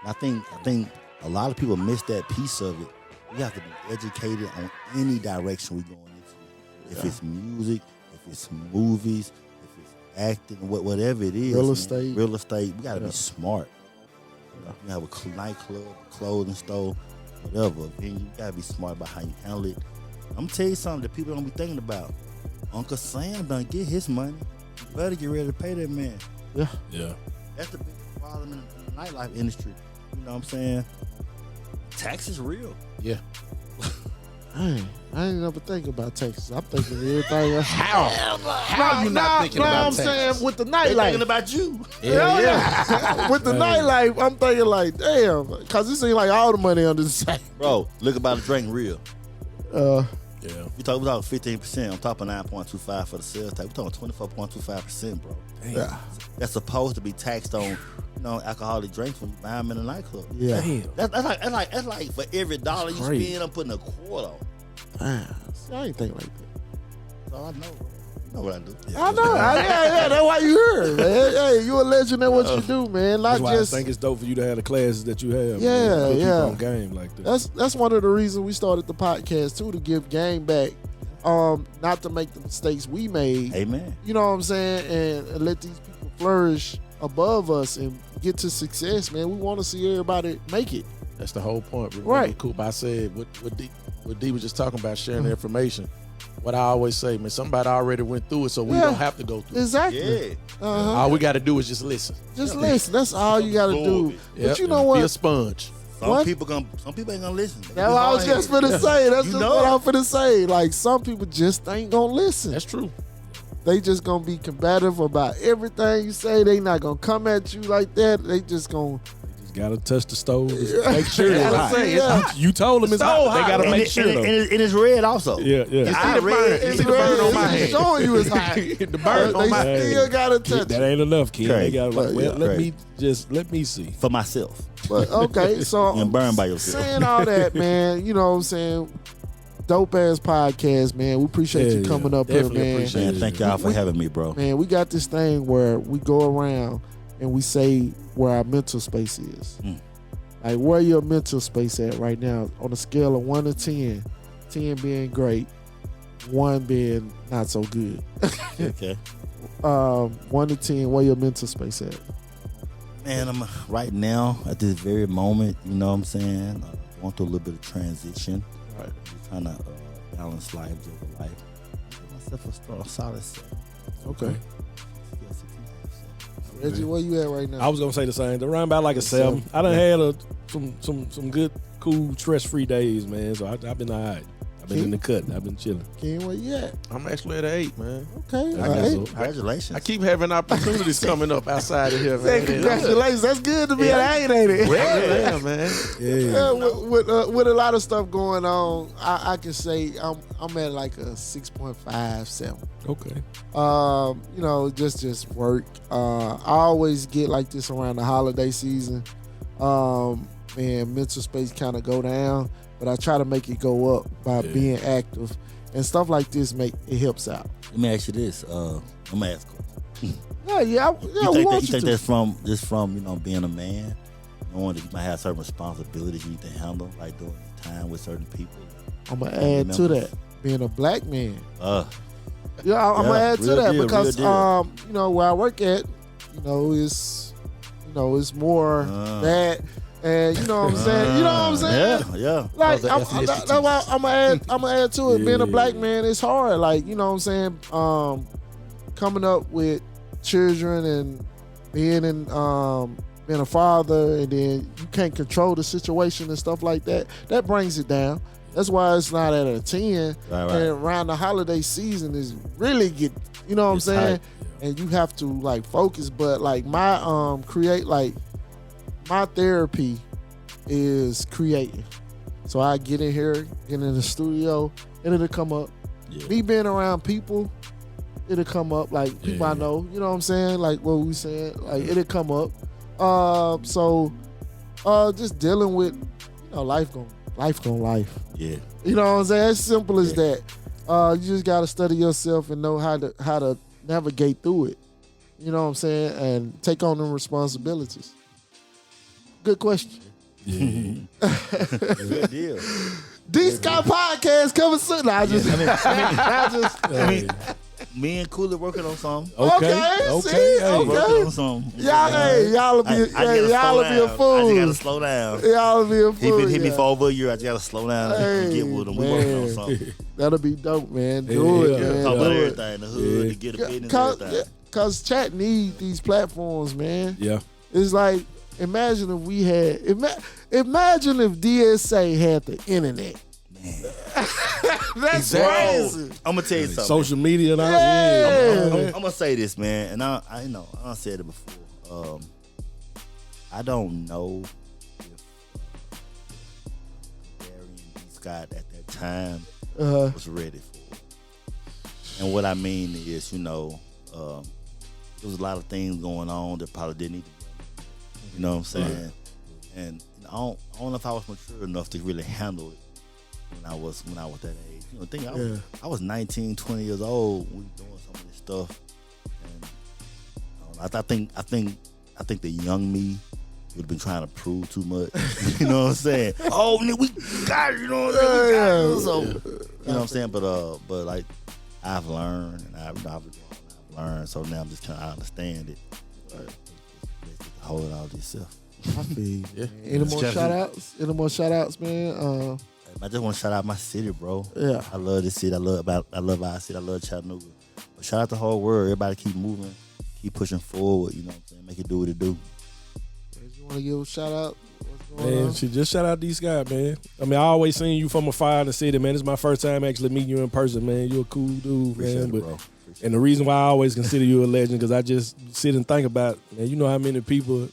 I think a lot of people miss that piece of it. We have to be educated on any direction we're going into. If it's music, if it's movies, if it's acting, whatever it is. Real man. estate. We gotta be smart. You have a nightclub, a clothing store, whatever. Then you gotta be smart about how you handle it. I'm gonna tell you something that people don't be thinking about. Uncle Sam done get his money. You better get ready to pay that man. Yeah. Yeah. That's the biggest problem in the nightlife industry. You know what I'm saying? Tax is real. Yeah. I ain't never thinking about Texas. I'm thinking everything else. How you not thinking about I'm Texas? saying with the They nightlife. thinking about you. Yeah. With the nightlife, I'm thinking like, damn, because it seems like all the money under the same. Bro, look about the drink real. Yeah. We talking 15%. I'm talking 9.25 for the sales tax. We're talking 24.25%, bro. Yeah. That's supposed to be taxed on, alcoholic drinks when you buy them in a nightclub. Yeah. Damn. That's like for every dollar you crazy. spend, I'm putting a quarter on. Damn. See, I ain't think like that. That's all I know, bro. You know what I do. I know. Yeah. That's why you here, man. Hey, you a legend at what you do, man. Not That's why just. I think it's dope for you to have the classes that you have. Yeah, man. Put people yeah. on game like that. That's one of the reasons we started the podcast too, to give game back. Not to make the mistakes we made. Amen. You know what I'm saying? And let these people flourish above us and get to success, man. We want to see everybody make it. That's the whole point. Remember, Right. Coop, I said what D was just talking about, sharing the information. What I always say, man, somebody already went through it, so we Yeah. don't have to go through it. Exactly. Yeah. All we got to do is just listen. Just listen. That's all you got to do. Absorb But you know Be a what? sponge. Some people ain't gonna listen. That's what I was just finna say. That's You just know what it. I'm finna say. Like, some people just ain't gonna listen. That's true. They just gonna be combative about everything you say. They not gonna come at you like that. They just gonna. Just gotta touch the stove. Just make sure it's Gotta hot. say, yeah. You told them it's hot. They gotta make sure though. And it's red also. Yeah, yeah. You see the burn? You see the burn on my hand? Showing you it's hot. The burn They on my hand. still gotta touch That it. ain't enough, kid. They Crazy. gotta like, well, Yeah. let me see. For myself. But okay, so And burn by yourself. saying all that, man, you know what I'm saying? Dope ass podcast, man. We appreciate you Yeah, coming up definitely here, man. appreciate Man, thank y'all for having me, bro. Man, we got this thing where we go around and we say where our mental space is. Like, where your mental space at right now on a scale of 1 to 10? 10 being great, 1 being not so good. Okay. 1 to 10, where your mental space at? Man, I'm right now at this very moment, you know what I'm saying? going through a little bit of transition. Right. Trying to balance life, live life. Give myself a solid 7. Okay. Yeah, 6.5. Reggie, where you at right now? I was gonna say the same. Around about like a 7. I done had some good, cool, stress-free days, man. So I've been all right. I've been in the cut. I've been chilling. Ken, where you at? I'm actually at an 8, man. Okay. I guess so. Congratulations. I keep having opportunities coming up outside of here, man. Congratulations. That's good to be at 8, ain't it? Yeah, man. Yeah, with a lot of stuff going on, I can say I'm at like a 6.5, 7. Okay. You know, just work. I always get like this around the holiday season. And mental space kind of go down, but I try to make it go up by being active, and stuff like this it helps out. Let me ask you this. I'm gonna ask you. Yeah. You think that's from you know being a man, knowing that you might have certain responsibilities you need to handle, like doing time with certain people. I'm gonna add to that being a black man. I'm Yeah, gonna add to real that deal, because real deal. you know where I work at, it's more that, and you know what I'm saying. You know what I'm saying? Yeah. Like that's why I'm gonna add to it. Being a black man, it's hard. Like you know what I'm saying. Coming up with children and being a father, and then you can't control the situation and stuff like that. That brings it down. That's why it's not at a 10. Right. And around the holiday season is really you know what I'm saying? Tight. And you have to like focus. But like my my therapy is creating. So I get in here, get in the studio, and it'll come up. Yeah. Me being around people, it'll come up. Like people I know, you know what I'm saying? Like what we saying, like it'll come up. So just dealing with, you know, life gon' life. Yeah. You know what I'm saying? As simple as that. You just gotta study yourself and know how to navigate through it. You know what I'm saying? And take on them responsibilities. Good question. Good deal. D Scott Podcast coming soon. Nah, I mean, Me and Cooler working on something. Okay. Working on something. Y'all be a fool. I just gotta slow down. Y'all be a fool. He been hit me for over a year. I just gotta slow down and get with him. We working on something. That'll be dope, man. Do it, man. Talk about Do it. everything. The hood, to get a business, everything. Cause Chatt need these platforms, man. Yeah. It's like imagine if we had imagine if DSA had the internet. Man. That's crazy. I'm gonna tell you something. Social media and all. I'm gonna say this, man, and I know I said it before. I don't know if Barry and D Scott at that time was ready for it. And what I mean is, you know, there was a lot of things going on that probably didn't need to be. You know what I'm saying? And I don't know if I was mature enough to really handle it when I was that age. You know, I was 19, 20 years old when we were doing some of this stuff. And I think the young me would have been trying to prove too much. You know what I'm saying? Oh, nigga, we got it. You know what I'm saying? So, you know what I'm saying? But like I've learned, and I've learned. So now I'm just kind of understand it. Hold it all yourself. I feel you. Any more shout outs? Man? I just want to shout out my city, bro. Yeah. I love this city. I love our city. I love Chattanooga. But shout out the whole world. Everybody keep moving, keep pushing forward. You know what I'm saying? Make it do what it do. You want to give a shout out? What's going on? Just shout out these guys, man. I mean, I always seen you from afar in the city, man. This is my first time actually meeting you in person, man. You're a cool dude, Appreciate man. it, bro. And the reason why I always consider you a legend, because I just sit and think about, man, you know how many people,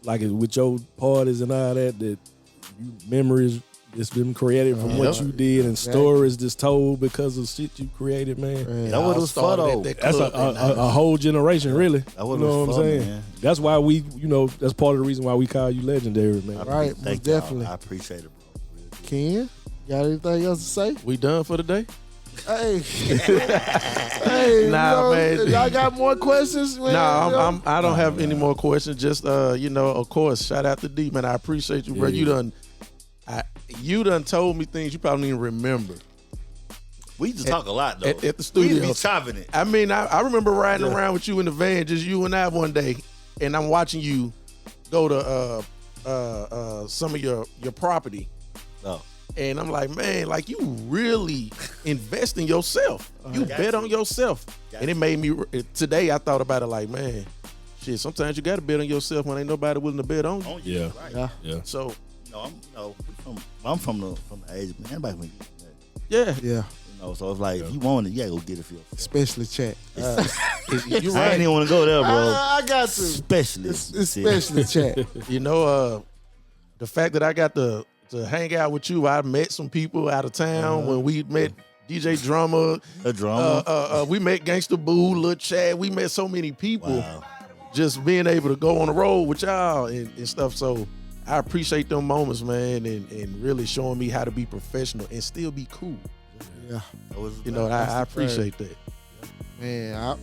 like with your parties and all that memories that's been created from what you did, and stories that's told because of shit you created, man. That what it was for, though. That's a whole generation, really. That what you know it was what I'm for, saying? man. That's why that's part of the reason why we call you legendary, man. Right, Thank definitely. I appreciate it, bro. Ken, got anything else to say? We done for the day? Hey, Nah, man. Y'all got more questions? Man? Nah, I don't have any more questions. Just of course, shout out to D, man. I appreciate you, bro. You done told me things you probably didn't remember. We just talk a lot, though. At the studio. We be chopping it. I mean, I remember riding around with you in the van, just you and I one day, and I'm watching you go to some of your property. Oh. And I'm like, man, like you really invest in yourself. You bet on yourself. And it made me, today I thought about it like, man, shit, sometimes you got to bet on yourself when ain't nobody willing to bet on you. Yeah. Right. Yeah. So, I'm from the age, man. Anybody can get that. yeah. Yeah. You know, so it's like, if you want it, you got to go get it for yourself. Especially Chatt. You're I right. ain't even want to go there, bro. I got to. Especially. Especially Chatt. You know, the fact that I got to hang out with you, I met some people out of town when we met DJ Drummer. A drama. We met Gangsta Boo, Lil Chad. We met so many people. Wow. Just being able to go on the road with y'all and stuff. So I appreciate them moments, man, and really showing me how to be professional and still be cool. Yeah. You know, I appreciate that. Man,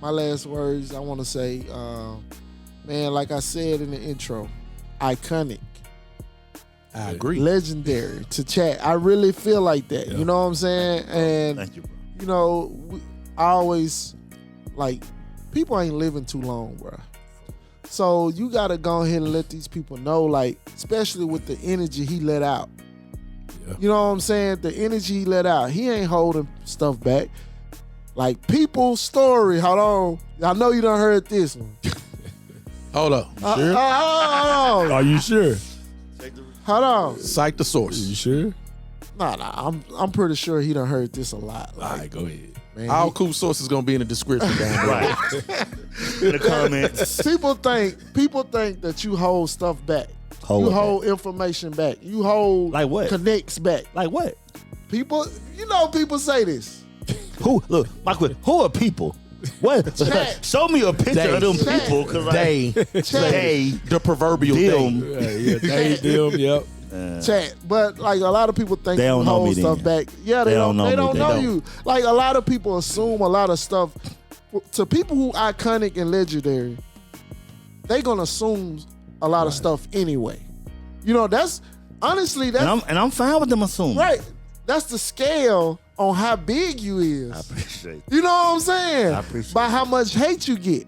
my last words I want to say, man, like I said in the intro, iconic. I agree. Legendary to Chatt. I really feel like that. Yeah. You know what I'm saying? And, Thank you, bro. you know, I always, like, people ain't living too long, bro. So you got to go ahead and let these people know, like, especially with the energy he let out. Yeah. You know what I'm saying? The energy he let out. He ain't holding stuff back. Like, people's story. Hold on. I know you done heard this one. Hold up. You sure? Hold on. Are you sure? Hold on. Cite the source. You sure? Nah. I'm pretty sure he done heard this a lot. All right, go ahead. Man, All cool sources gonna be in the description down below. Right. In the comments. people think that you hold stuff back. Hold you it hold information back. You hold Like what? connects back. Like what? People say this. Who? Look, my question. Who are people? What? Chatt. Show me a picture of them Chatt. people, cause They, they, the proverbial them, they. They, them, yep. Chat, but like a lot of people think They you don't know hold me stuff then. back. Yeah, they don't me. They don't They know don't. you. Like a lot of people assume a lot of stuff. To people who iconic and legendary, they gonna assume a lot of stuff anyway. You know, that's honestly that's and I'm fine with them assuming. right. That's the scale on how big you is. I appreciate it. You know what I'm saying? I appreciate by how much hate you get.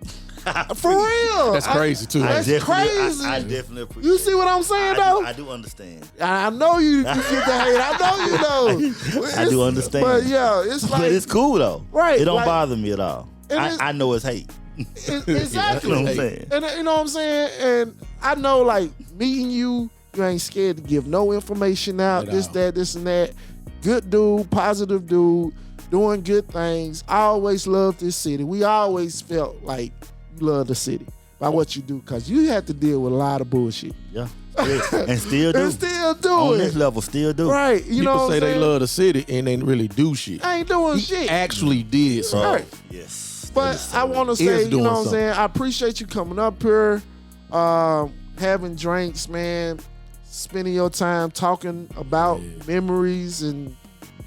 For real. That's crazy too. That's crazy. I definitely appreciate You see what I'm saying though? I do understand. I know you get the hate. I know you know. I do understand. But yeah, it's like But it's cool though. Right, It don't like- bother me at all. And it's- I know it's hate. exactly. You know what I'm saying? And you know what I'm saying? And I know like meeting you ain't scared to give no information out, At this, all. that, this and that. Good dude, positive dude, doing good things. I always loved this city. We always felt like you love the city by what you do, because you had to deal with a lot of bullshit. Yeah. And still do. And still do On it. this level, still do. Right. You know People what say I'm they saying? love the city and they really do shit. I ain't doing He shit. actually did Bro, something. Right. yes. But I want to say, Is you doing know what I'm something. saying? I appreciate you coming up here, having drinks, man, spending your time talking about memories and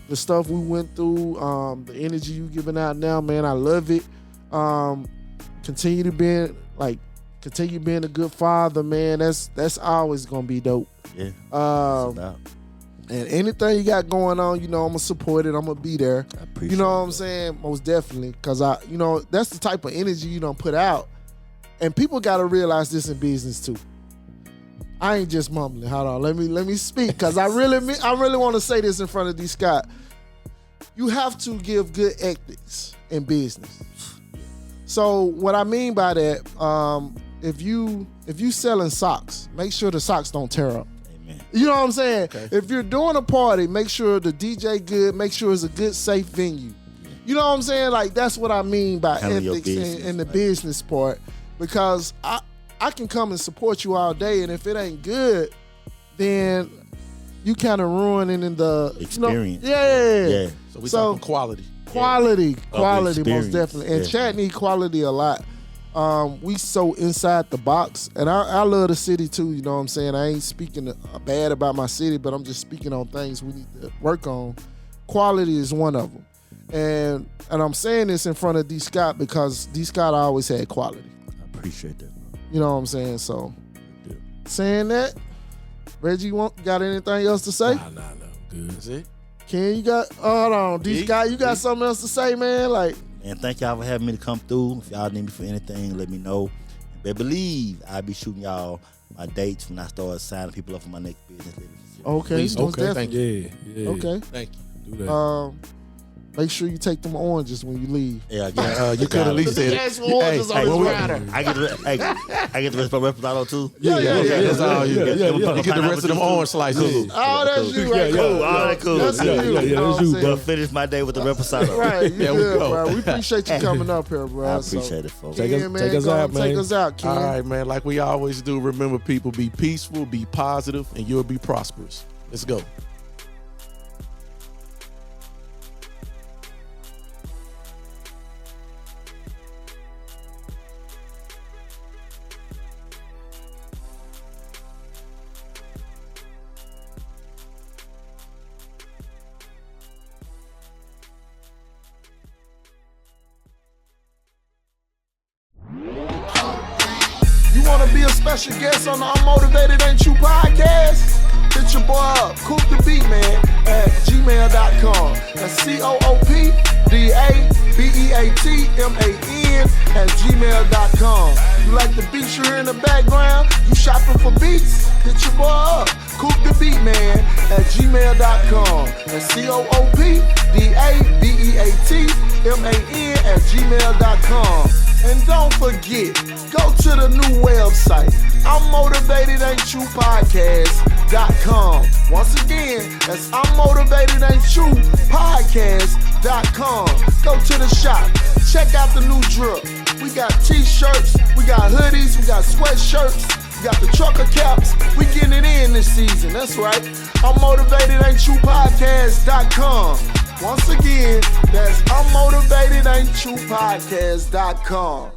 the stuff we went through, the energy you giving out now, man. I love it. Continue being a good father, man. That's always gonna be dope. Yeah. And anything you got going on, you know, I'm gonna support it. I'm gonna be there. I appreciate You know what it, I'm saying? Most definitely. Cause that's the type of energy you don't put out. And people gotta realize this in business too. I ain't just mumbling. Hold on. Let me speak. Cause I really want to say this in front of D Scott. You have to give good ethics in business. So what I mean by that, if you selling socks, make sure the socks don't tear up. Amen. You know what I'm saying? Okay. If you're doing a party, make sure the DJ good, make sure it's a good, safe venue. You know what I'm saying? Like, that's what I mean by Handle your ethics business, and the right. business part. Because I can come and support you all day, and if it ain't good, then you kind of ruining in the Experience. Yeah. So we So- talking quality. Quality, most experience. definitely. And Yeah. Chatt need quality a lot. We so inside the box, and I love the city too. You know what I'm saying? I ain't speaking bad about my city, but I'm just speaking on things we need to work on. Quality is one of them, and I'm saying this in front of D Scott because D Scott always had quality. I appreciate that, bro. You know what I'm saying? So, Yeah. saying that, Reggie, got anything else to say? Nah, good. That's it. Ken, you got? Hold on, D D? Scott, you got something else to say, man? Like. And thank y'all for having me to come through. If y'all need me for anything, let me know. But believe I'll be shooting y'all my dates when I start signing people up for my next business. Okay, Please, most okay, definitely. thank you. Yeah. Okay. Thank you. Do that. Make sure you take them oranges when you leave. Yeah, I got You could at least say Yes, oranges on his rider. I get the rest of my reposado too. Yeah. That's all you get. yeah. You get the rest of them orange slices. Oh, that's you right Cool. there. All right, cool. That's Yeah, you. yeah, You know that's what you, I'm bro. But saying? finish my day with the reposado. Right, you There we good, go. bro. We appreciate you coming up here, bro. I appreciate it, folks. Take us- Ken, man, take us go out, on, Take man. us out, Ken. All right, man. Like we always do, remember, people, be peaceful, be positive, and you'll be prosperous. Let's go. You want to be a special guest on the Unmotivated Ain't You podcast? Hit your boy up, Coop the Beat Man at gmail.com. That's CoopDabeatman at gmail.com. You like the beats you hear in the background? You shopping for beats? Hit your boy up, Coop the Beat Man at gmail.com. That's CoopDabeatman at gmail.com. And don't forget, go to the new website, I'mMotivatedAintYouPodcast.com. Once again, that's I'mMotivatedAintYouPodcast.com. Go to the shop, check out the new drip. We got t-shirts, we got hoodies, we got sweatshirts, we got the trucker caps. We getting it in this season, that's right. I'mMotivatedAintYouPodcast.com. Once again, that's I'mMotivatedAintYouPodcast.com.